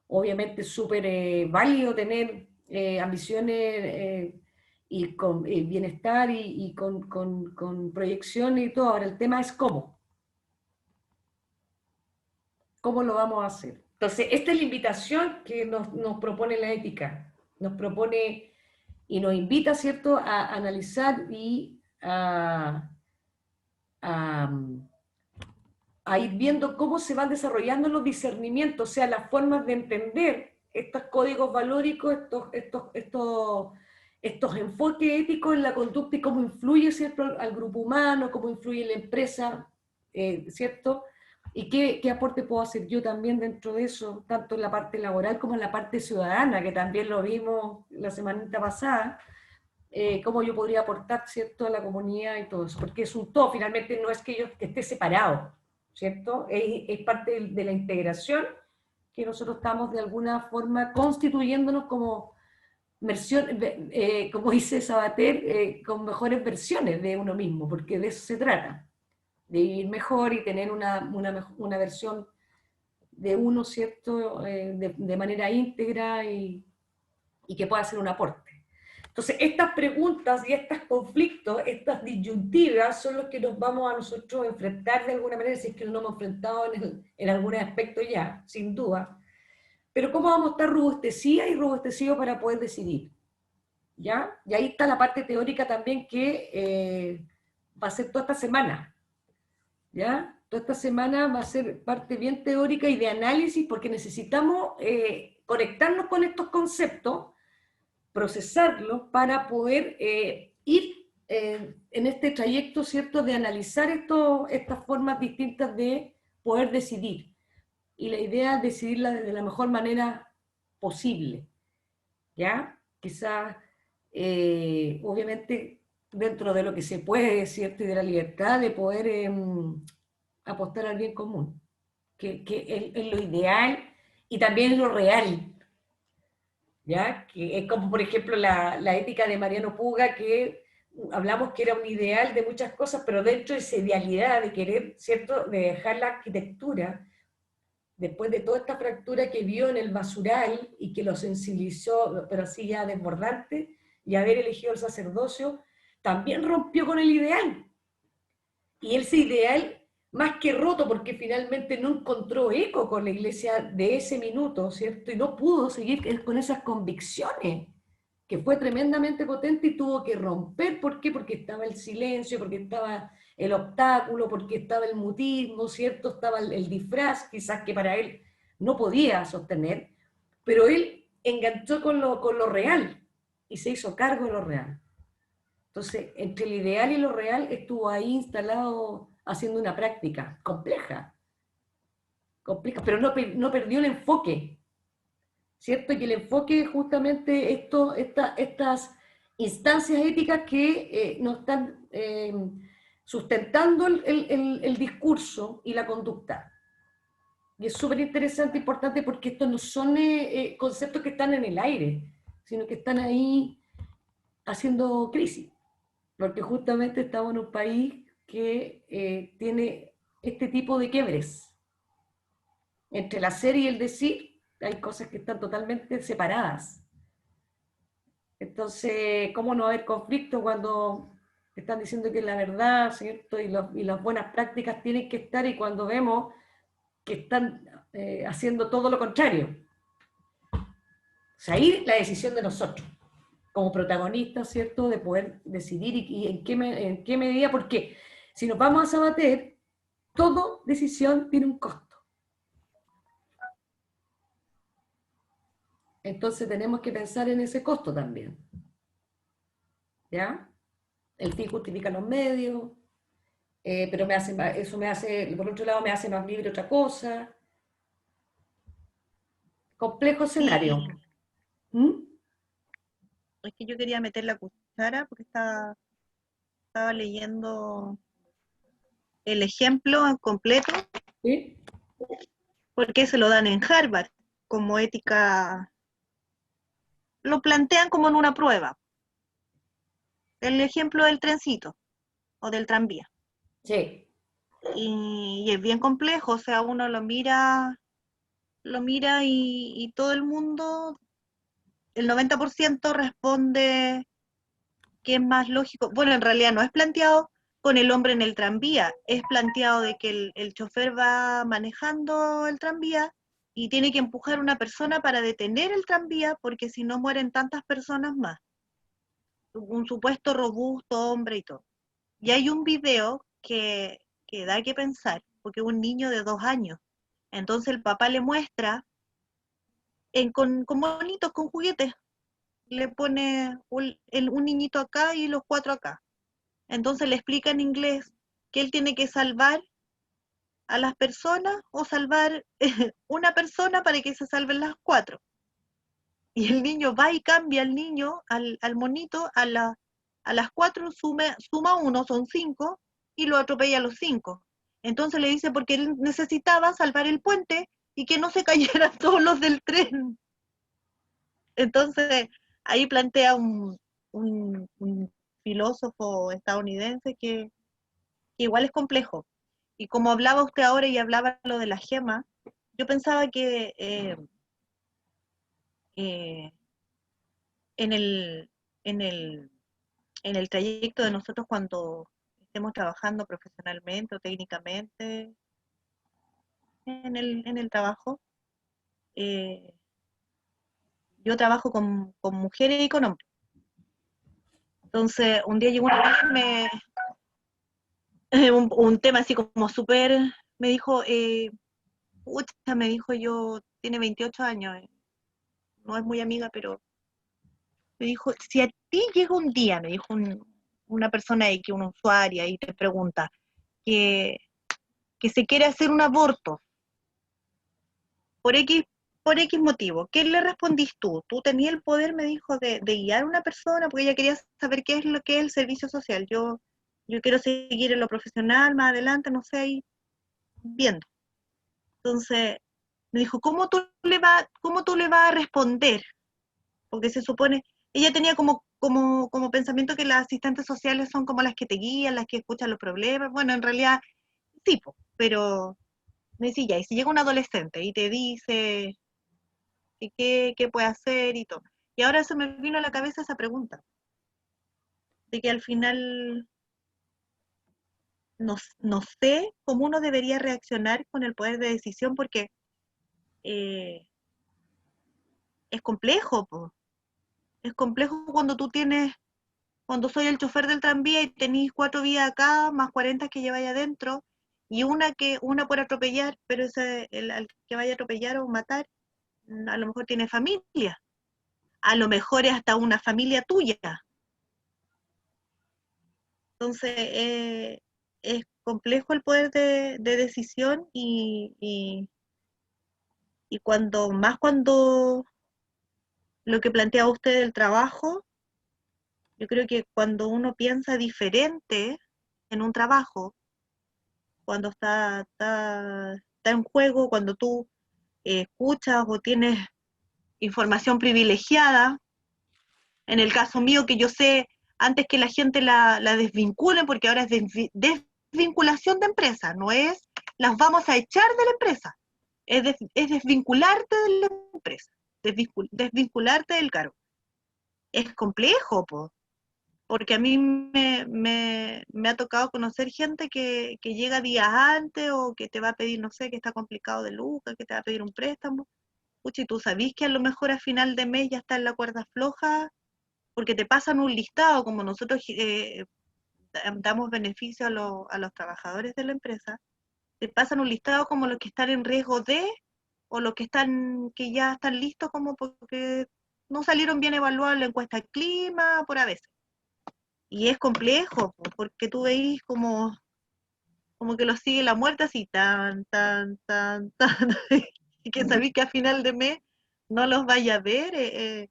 obviamente es súper válido tener ambiciones y con bienestar y con proyecciones y todo. Ahora el tema es cómo. ¿Cómo lo vamos a hacer? Entonces, esta es la invitación que nos propone la ética. Nos propone y nos invita, ¿cierto?, a analizar y a ir viendo cómo se van desarrollando los discernimientos, o sea, las formas de entender estos códigos valóricos, estos enfoques éticos en la conducta y cómo influye, ¿cierto?, al grupo humano, cómo influye en la empresa, ¿cierto? Y qué aporte puedo hacer yo también dentro de eso, tanto en la parte laboral como en la parte ciudadana, que también lo vimos la semanita pasada, cómo yo podría aportar, ¿cierto?, a la comunidad y todo eso, porque es un todo, finalmente no es que yo esté separado, ¿cierto? Es parte de la integración que nosotros estamos de alguna forma constituyéndonos como como dice Sabater, con mejores versiones de uno mismo, porque de eso se trata, de vivir mejor y tener una versión de uno, ¿cierto?, de manera íntegra y y que pueda hacer un aporte. Entonces, estas preguntas y estos conflictos, estas disyuntivas, son los que nos vamos a nosotros a enfrentar de alguna manera, si es que no nos hemos enfrentado en algún aspecto ya, sin duda. Pero cómo vamos a estar robustecidas y robustecidos para poder decidir, ¿ya? Y ahí está la parte teórica también que va a ser toda esta semana, ¿ya? Toda esta semana va a ser parte bien teórica y de análisis, porque necesitamos conectarnos con estos conceptos, procesarlos para poder ir en este trayecto, ¿cierto?, de analizar estas formas distintas de poder decidir. Y la idea es decidirla de la mejor manera posible, ¿ya? Quizás, obviamente, dentro de lo que se puede, ¿cierto?, y de la libertad de poder apostar al bien común, que es lo ideal y también es lo real, ¿ya? Que es como, por ejemplo, la ética de Mariano Puga, que hablamos que era un ideal de muchas cosas, pero dentro de esa idealidad de querer, ¿cierto?, de dejar la arquitectura, después de toda esta fractura que vio en el basural y que lo sensibilizó, pero así ya desbordante, y haber elegido el sacerdocio, también rompió con el ideal. Y ese ideal, más que roto, porque finalmente no encontró eco con la iglesia de ese minuto, ¿cierto? Y no pudo seguir con esas convicciones, que fue tremendamente potente y tuvo que romper. ¿Por qué? Porque estaba el silencio, porque estaba el obstáculo, porque estaba el mutismo, ¿cierto? Estaba el disfraz, quizás que para él no podía sostener, pero él enganchó con lo real y se hizo cargo de lo real. Entonces, entre el ideal y lo real estuvo ahí instalado haciendo una práctica compleja, pero no perdió el enfoque, ¿cierto? Y el enfoque es justamente estas instancias éticas que nos están sustentando el discurso y la conducta. Y es súper interesante, importante, porque estos no son conceptos que están en el aire, sino que están ahí haciendo crisis. Porque justamente estamos en un país que tiene este tipo de quiebres. Entre el hacer y el decir, hay cosas que están totalmente separadas. Entonces, ¿cómo no haber conflicto cuando están diciendo que la verdad, ¿cierto?, y las buenas prácticas tienen que estar, y cuando vemos que están haciendo todo lo contrario? O sea, ahí la decisión de nosotros, como protagonistas, ¿cierto?, de poder decidir y en qué medida, porque si nos vamos a Sabater, toda decisión tiene un costo. Entonces tenemos que pensar en ese costo también. ¿Ya? El fin justifica los medios, pero por otro lado, me hace más libre otra cosa. Complejo escenario. Sí, ¿Mm? es que yo quería meter la cuchara porque estaba leyendo el ejemplo en completo, ¿Sí? porque se lo dan en Harvard como ética, lo plantean como en una prueba. El ejemplo del trencito o del tranvía. Sí. Y es bien complejo, o sea, uno lo mira y todo el mundo, el 90% responde que es más lógico. Bueno, en realidad no es planteado con el hombre en el tranvía, es planteado de que el chofer va manejando el tranvía y tiene que empujar a una persona para detener el tranvía, porque si no mueren tantas personas más. Un supuesto robusto hombre y todo. Y hay un video que da que pensar, porque es un niño de 2 años. Entonces el papá le muestra con monitos, con juguetes. Le pone un niñito acá y los 4 acá. Entonces le explica en inglés que él tiene que salvar a las personas o salvar una persona para que se salven las 4. Y el niño va y cambia al niño, al monito, a las 4 suma 1, son 5, y lo atropella a los 5. Entonces le dice porque él necesitaba salvar el puente y que no se cayeran todos los del tren. Entonces ahí plantea un filósofo estadounidense que igual es complejo. Y como hablaba usted ahora y hablaba lo de la gema, yo pensaba que en el, en el, en el trayecto de nosotros cuando estemos trabajando profesionalmente o técnicamente en el trabajo, eh, yo trabajo con mujeres y con hombres. Entonces, un día llegó una mujer y un tema así como súper, me dijo, pucha, me dijo yo, tiene 28 años, no es muy amiga, pero me dijo, si a ti llega un día, me dijo una persona X, una usuaria, y te pregunta que, que se quiere hacer un aborto por X, por X motivo, ¿qué le respondís tú? Tú tenías el poder, me dijo, de guiar a una persona, porque ella quería saber qué es lo que es el servicio social. Yo quiero seguir en lo profesional, más adelante, no sé, ahí viendo. Entonces, me dijo, cómo tú le vas a responder? Porque se supone, ella tenía como pensamiento que las asistentes sociales son como las que te guían, las que escuchan los problemas. Bueno, en realidad, sí, pero me decía, ya, y si llega un adolescente y te dice qué puede hacer y todo. Y ahora se me vino a la cabeza esa pregunta, de que al final no sé cómo uno debería reaccionar con el poder de decisión, porque eh, es complejo, po. Es complejo cuando tú tienes, cuando soy el chofer del tranvía y tenéis 4 vías acá, más 40 que lleváis adentro, y una por atropellar, pero al que vaya a atropellar o matar, a lo mejor tiene familia, a lo mejor es hasta una familia tuya. Entonces, es complejo el poder de decisión y cuando lo que plantea usted del trabajo, yo creo que cuando uno piensa diferente en un trabajo, cuando está en juego, cuando tú escuchas o tienes información privilegiada, en el caso mío que yo sé antes que la gente la desvinculen, porque ahora es desvinculación de empresa, no es las vamos a echar de la empresa, es desvincularte de la empresa, desvincularte del cargo. Es complejo, porque a mí me ha tocado conocer gente que llega días antes o que te va a pedir, no sé, que está complicado de lucas, que te va a pedir un préstamo. Pucha, y tú sabís que a lo mejor a final de mes ya está en la cuerda floja, porque te pasan un listado, como nosotros damos beneficio a los trabajadores de la empresa, te pasan un listado como los que están en riesgo o los que ya están listos como porque no salieron bien evaluados en la encuesta de clima, por a veces. Y es complejo, porque tú veis como que los sigue la muerte así, tan, y que sabéis que a final de mes no los vaya a ver,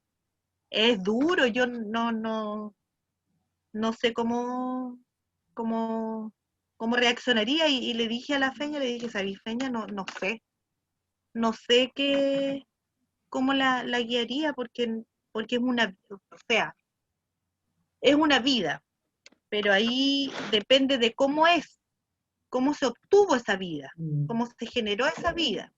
es duro, yo no sé cómo, cómo reaccionaría y le dije a la Feña, le dije, ¿sabes, Feña? No sé cómo la guiaría porque o sea, es una vida, pero ahí depende de cómo se obtuvo esa vida, cómo se generó esa vida.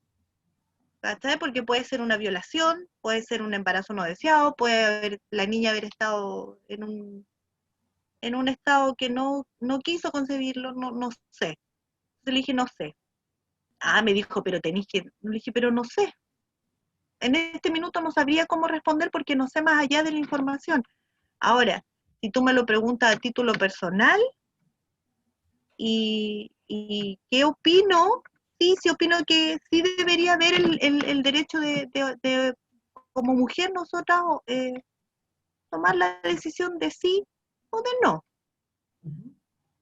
¿Cachai? Porque puede ser una violación, puede ser un embarazo no deseado, la niña haber estado en un estado que no quiso concebirlo, no sé. Entonces le dije, no sé. Ah, me dijo, pero tenéis que... Le dije, pero no sé. En este minuto no sabría cómo responder porque no sé más allá de la información. Ahora, si tú me lo preguntas a título personal y qué opino, sí opino que sí debería haber el derecho de como mujer nosotras tomar la decisión de sí o de no.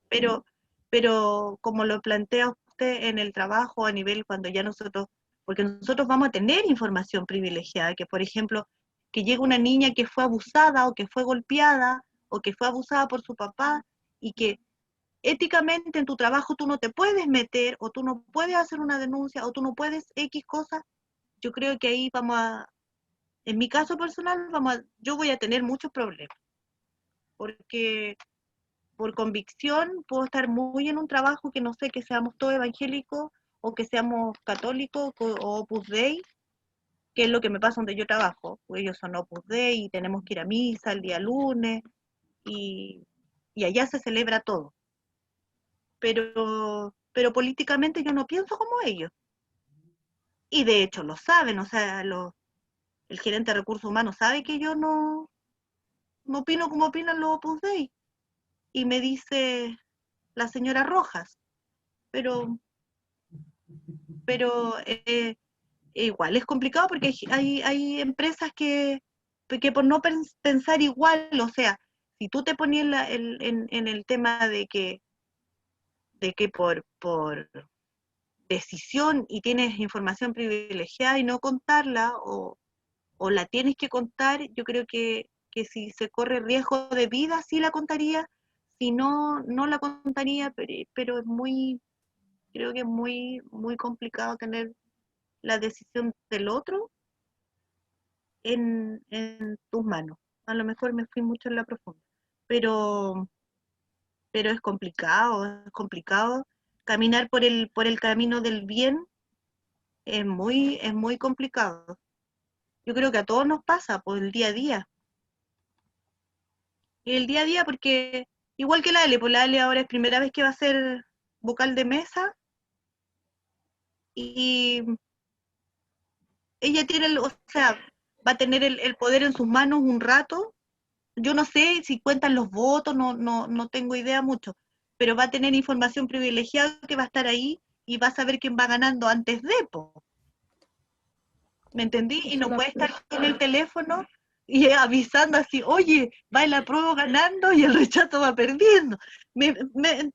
Pero, pero como lo plantea usted en el trabajo a nivel cuando ya nosotros, porque nosotros vamos a tener información privilegiada, que por ejemplo, que llega una niña que fue abusada o que fue golpeada o que fue abusada por su papá y que éticamente en tu trabajo tú no te puedes meter o tú no puedes hacer una denuncia o tú no puedes X cosas, yo creo que ahí en mi caso personal, yo voy a tener muchos problemas, porque por convicción puedo estar muy en un trabajo que no sé, que seamos todos evangélicos o que seamos católicos o Opus Dei, que es lo que me pasa donde yo trabajo, pues ellos son Opus Dei y tenemos que ir a misa el día lunes, y, y allá se celebra todo. Pero políticamente yo no pienso como ellos. Y de hecho lo saben, o sea, el gerente de recursos humanos sabe que yo no opino como opinan los Opus Dei. Y me dice la señora Rojas, pero igual es complicado porque hay empresas que por no pensar igual, o sea, si tú te ponías en el tema de que por decisión y tienes información privilegiada y no contarla, o la tienes que contar, yo creo que si se corre riesgo de vida, sí la contaría, si no, no la contaría, pero creo que es muy complicado tener la decisión del otro en tus manos. A lo mejor me fui mucho en la profunda, pero, pero es complicado. Caminar por el camino del bien es muy complicado. Yo creo que a todos nos pasa por el día a día. Y el día a día porque, igual que la Ale, pues la Ale ahora es primera vez que va a ser vocal de mesa, y ella tiene, o sea, va a tener el poder en sus manos un rato. Yo no sé si cuentan los votos, no tengo idea mucho, pero va a tener información privilegiada que va a estar ahí y va a saber quién va ganando antes de, po. ¿Me entendí? Y no puede estar con el teléfono y avisando así, oye, va el apruebo ganando y el rechazo va perdiendo. ¿Me entiendan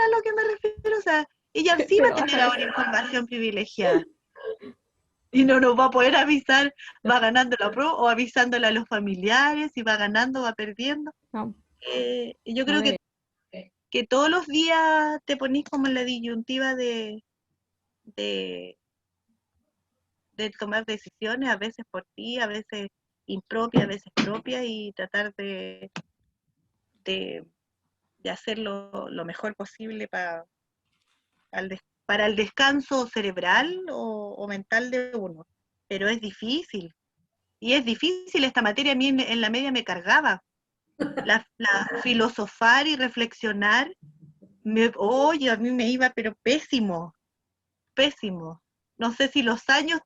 a lo que me refiero? O sea, ella sí va a tener ahora información privilegiada. Y no nos va a poder avisar, va ganando la prueba o avisándole a los familiares, si va ganando, va perdiendo. No, Yo creo que todos los días te ponís como en la disyuntiva de, de tomar decisiones, a veces por ti, a veces impropias, a veces propias, y tratar de hacerlo lo mejor posible para el descanso cerebral o mental de uno. Pero es difícil. Y es difícil esta materia, a mí en la media me cargaba. La filosofar y reflexionar, oye, a mí me iba, pero pésimo, pésimo. No sé si los años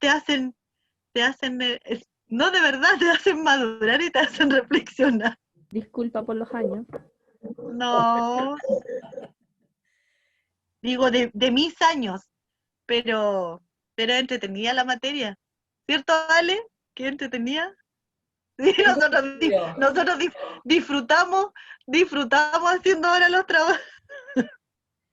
no, de verdad, te hacen madurar y te hacen reflexionar. disculpa por los años. No, digo de mis años, pero entretenida la materia. ¿Cierto, Ale? ¿Qué entretenida? Sí, nosotros disfrutamos haciendo ahora los trabajos.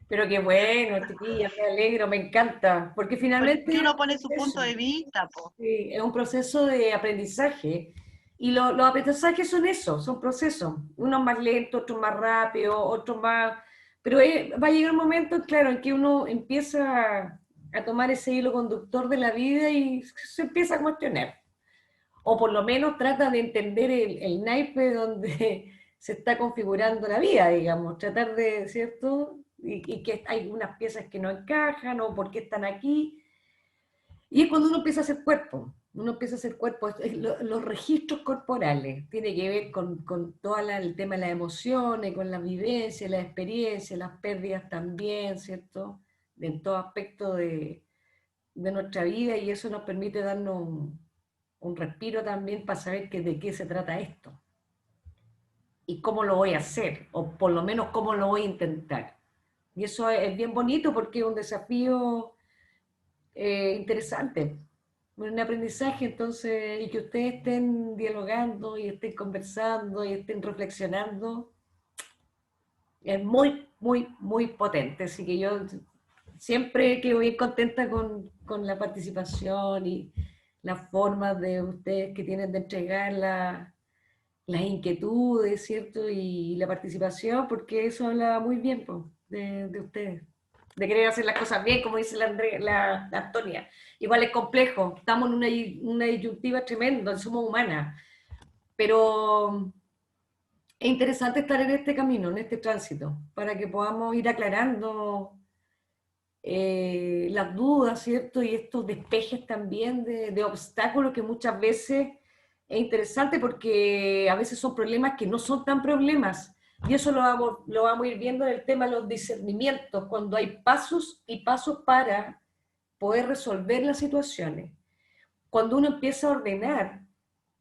Pero qué bueno, chiquilla, me alegro, me encanta, porque finalmente Porque es uno un pone su punto proceso, de vista, po. sí, es un proceso de aprendizaje. Y los aprendizajes son eso, son procesos. Unos más lentos, otros más rápidos, otros más... Pero va a llegar un momento, claro, en que uno empieza a tomar ese hilo conductor de la vida y se empieza a cuestionar. O por lo menos trata de entender el naipe donde se está configurando la vida, digamos, tratar de, ¿cierto? Y que hay unas piezas que no encajan o por qué están aquí. Y es cuando uno empieza a hacer cuerpo, uno empieza a hacer cuerpo, los registros corporales, tiene que ver con todo el tema de las emociones, con las vivencias, las experiencias, las pérdidas también, ¿cierto? En todo aspecto de nuestra vida, y eso nos permite darnos un respiro también para saber de qué se trata esto y cómo lo voy a hacer, o por lo menos cómo lo voy a intentar. Y eso es bien bonito porque es un desafío interesante, un aprendizaje, entonces, y que ustedes estén dialogando y estén conversando y estén reflexionando, es muy, muy, muy potente. Así que yo siempre quedo bien contenta con la participación y las formas de ustedes que tienen de entregar las inquietudes, ¿cierto? Y la participación, porque eso habla muy bien pues, de ustedes, de querer hacer las cosas bien, como dice la Antonia. Igual es complejo, estamos en una disyuntiva tremenda, somos humanas, pero es interesante estar en este camino, en este tránsito, para que podamos ir aclarando las dudas, ¿cierto? Y estos despejes también de obstáculos que muchas veces es interesante porque a veces son problemas que no son tan problemas. Y eso lo vamos a ir viendo en el tema de los discernimientos, cuando hay pasos y pasos para poder resolver las situaciones. Cuando uno empieza a ordenar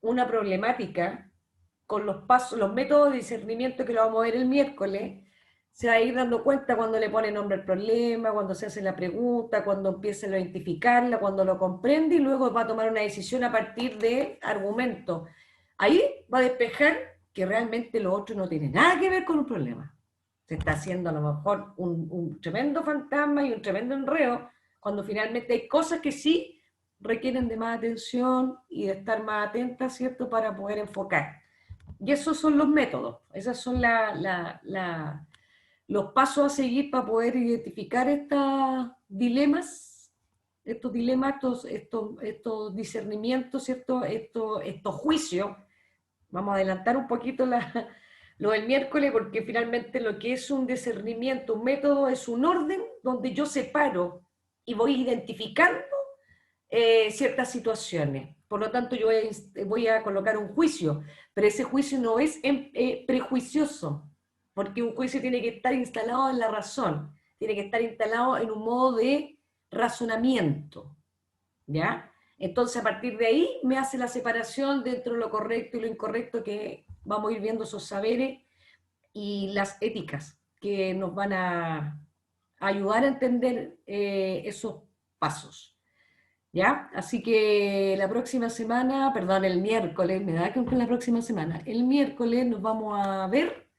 una problemática con los pasos, los métodos de discernimiento que lo vamos a ver el miércoles, se va a ir dando cuenta cuando le pone nombre al problema, cuando se hace la pregunta, cuando empieza a identificarla, cuando lo comprende y luego va a tomar una decisión a partir de argumentos. Ahí va a despejar que realmente lo otro no tiene nada que ver con un problema. Se está haciendo a lo mejor un tremendo fantasma y un tremendo enredo, cuando finalmente hay cosas que sí requieren de más atención y de estar más atentas, ¿cierto?, para poder enfocar. Y esos son los métodos, esos son los pasos a seguir para poder identificar estos dilemas, estos discernimientos, ¿cierto?, estos juicios. Vamos a adelantar un poquito lo del miércoles, porque finalmente lo que es un discernimiento, un método, es un orden donde yo separo y voy identificando ciertas situaciones. Por lo tanto, yo voy a colocar un juicio, pero ese juicio no es prejuicioso, porque un juicio tiene que estar instalado en la razón, tiene que estar instalado en un modo de razonamiento, ¿ya? Entonces, a partir de ahí, me hace la separación dentro de lo correcto y lo incorrecto, que vamos a ir viendo esos saberes y las éticas que nos van a ayudar a entender esos pasos. ¿Ya? Así que la próxima semana, perdón, el miércoles, me da que la próxima semana, el miércoles nos vamos a ver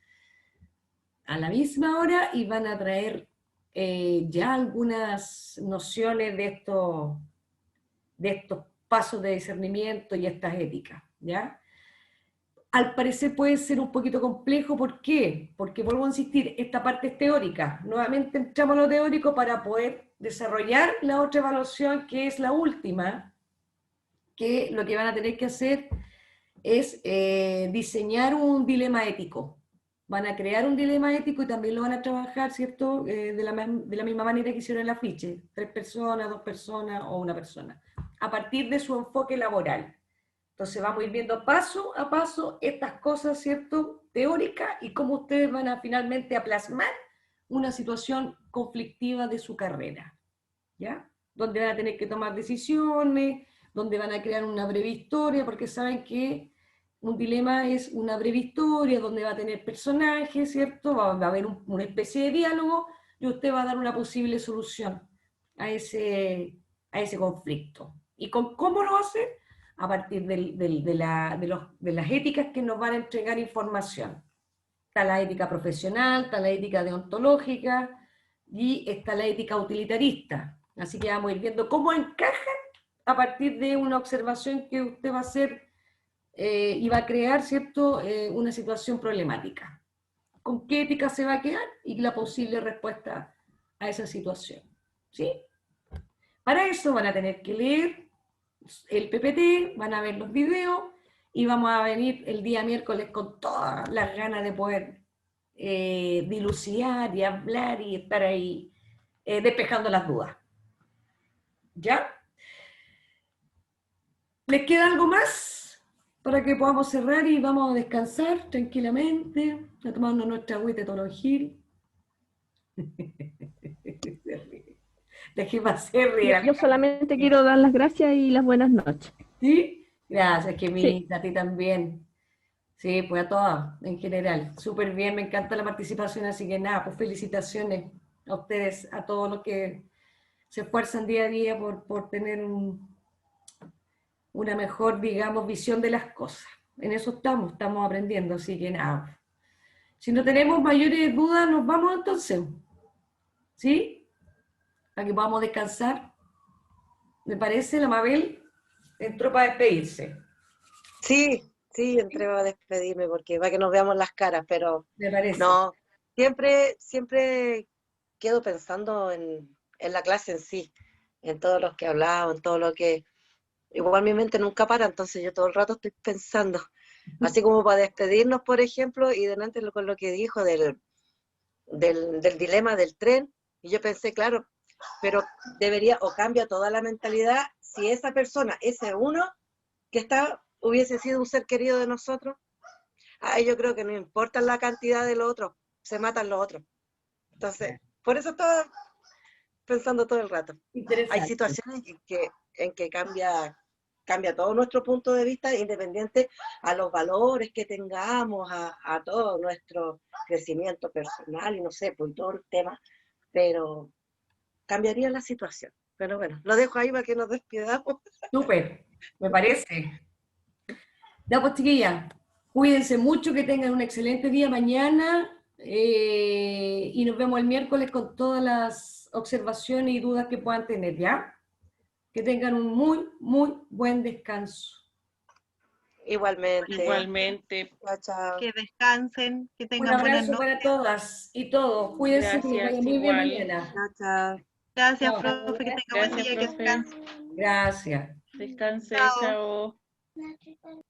a la misma hora y van a traer ya algunas nociones de estos pasos de discernimiento y estas éticas, ¿ya? Al parecer puede ser un poquito complejo, ¿por qué? Porque vuelvo a insistir, esta parte es teórica, nuevamente entramos a lo teórico para poder desarrollar la otra evaluación, que es la última, que lo que van a tener que hacer es diseñar un dilema ético. Van a crear un dilema ético y también lo van a trabajar, ¿cierto?, de la misma manera que hicieron el afiche, 3 personas, 2 personas o 1 persona, a partir de su enfoque laboral. Entonces vamos a ir viendo paso a paso estas cosas, ¿cierto?, teóricas, y cómo ustedes van a finalmente a plasmar una situación conflictiva de su carrera, ¿ya? Donde van a tener que tomar decisiones, donde van a crear una breve historia, porque saben que un dilema es una breve historia, donde va a tener personajes, ¿cierto? Va a haber una especie de diálogo, y usted va a dar una posible solución a ese conflicto. ¿Y cómo lo hace? A partir de las éticas que nos van a entregar información. Está la ética profesional, está la ética deontológica y está la ética utilitarista. Así que vamos a ir viendo cómo encajan a partir de una observación que usted va a hacer y va a crear, ¿cierto?, una situación problemática. ¿Con qué ética se va a quedar? Y la posible respuesta a esa situación. ¿Sí? Para eso van a tener que leer el PPT, van a ver los videos y vamos a venir el día miércoles con todas las ganas de poder dilucidar y hablar y estar ahí despejando las dudas. ¿Ya? ¿Les queda algo más para que podamos cerrar y vamos a descansar tranquilamente, a tomarnos nuestra agüita de Toronjil? Dejé hacer real. Yo solamente quiero dar las gracias y las buenas noches. ¿Sí? Gracias, que Sí. a ti también. Sí, pues a todas, en general. Súper bien, me encanta la participación, así que nada, pues felicitaciones a ustedes, a todos los que se esfuerzan día a día por tener una mejor, digamos, visión de las cosas. En eso estamos aprendiendo, así que nada. Si no tenemos mayores dudas, nos vamos entonces. ¿Sí? Para que podamos descansar. ¿Me parece? La Mabel entró para despedirse. Sí, entré a despedirme porque para que nos veamos las caras, pero ¿Me parece? no, siempre quedo pensando en la clase en sí, en todo lo que he hablado, en todo lo que... Igual mi mente nunca para, entonces yo todo el rato estoy pensando. Así como para despedirnos, por ejemplo, y delante con lo que dijo del dilema del tren, y yo pensé, claro, pero debería, o cambia toda la mentalidad, si esa persona, ese uno que está, hubiese sido un ser querido de nosotros, yo creo que no importa la cantidad de los otros, se matan los otros. Entonces, por eso estaba pensando todo el rato. Hay Interesante. situaciones en que cambia todo nuestro punto de vista, independiente a los valores que tengamos, a todo nuestro crecimiento personal y no sé, pues todo el tema, pero cambiaría la situación. Pero bueno, lo dejo ahí para que nos despidamos. Súper, me parece. Ya, pues, chiquillas, cuídense mucho, que tengan un excelente día mañana y nos vemos el miércoles con todas las observaciones y dudas que puedan tener, ¿ya? Que tengan un muy, muy buen descanso. Igualmente. Igualmente. Chao, chao. Que descansen, que Un tengan buenas abrazo noches. para todas y todos. Cuídense, que les Gracias, vaya muy bien igual. mañana. Chao, chao. Gracias, Chao. profe, que tenga buen Gracias, día, que profe. descanse. Gracias. Descanse, Chao. chao.